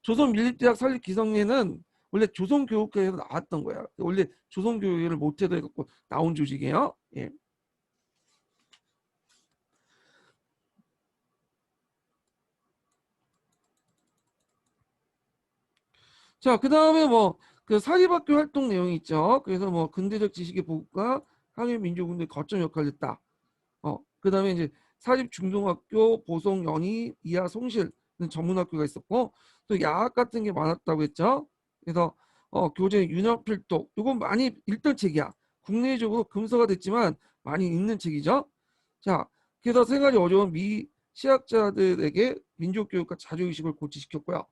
Speaker 1: 조선 밀립대학 설립 기성회는 원래 조선교육회에서 나왔던 거예요. 원래 조선교육회를 못해도 해갖고 나온 조직이에요. 예. 자, 그 다음에 뭐 그 사립학교 활동 내용이 있죠. 그래서 뭐 근대적 지식의 보급과 항일 민족운동의 거점 역할을 했다. 그 다음에 이제 사립중등학교, 보성, 연희, 이하, 송실 전문학교가 있었고 또 야학 같은 게 많았다고 했죠. 그래서 교재 윤혁필독 이건 많이 읽던 책이야. 국내적으로 금서가 됐지만 많이 읽는 책이죠. 자, 그래서 생활이 어려운 미 시학자들에게 민족교육과 자주의식을 고취시켰고요.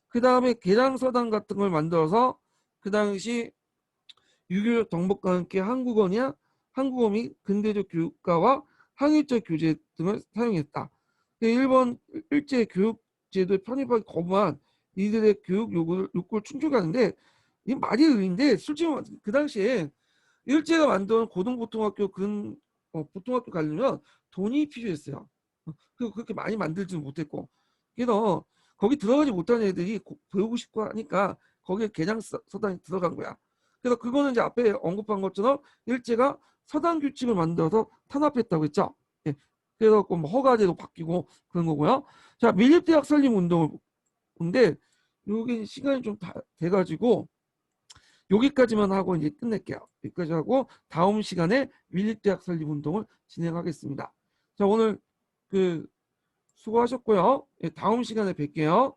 Speaker 1: 그 다음에 개량서당 같은 걸 만들어서 그 당시 유교 덕목과 함께 한국어 및 근대적 교육과와 항일적 교재 등을 사용했다. 일본 일제 교육 제도에 편입하기 거부한 이들의 교육 욕구를 충족하는데 이 말이 의인데 솔직히 그 당시에 일제가 만든 고등보통학교 보통학교 가려면 돈이 필요했어요. 그리고 그렇게 많이 만들지는 못했고 그래서 거기 들어가지 못한 애들이 배우고 싶고 하니까 거기에 개량 서당이 들어간 거야. 그래서 그거는 이제 앞에 언급한 것처럼 일제가 서당 규칙을 만들어서 탄압했다고 했죠. 예. 그래서 뭐 허가제도 바뀌고 그런 거고요. 자, 밀립대학 설립 운동을 근데 여기 시간이 좀 돼가지고 여기까지만 하고 이제 끝낼게요. 여기까지 하고 다음 시간에 밀립대학 설립 운동을 진행하겠습니다. 자, 오늘 그 수고하셨고요. 예, 다음 시간에 뵐게요.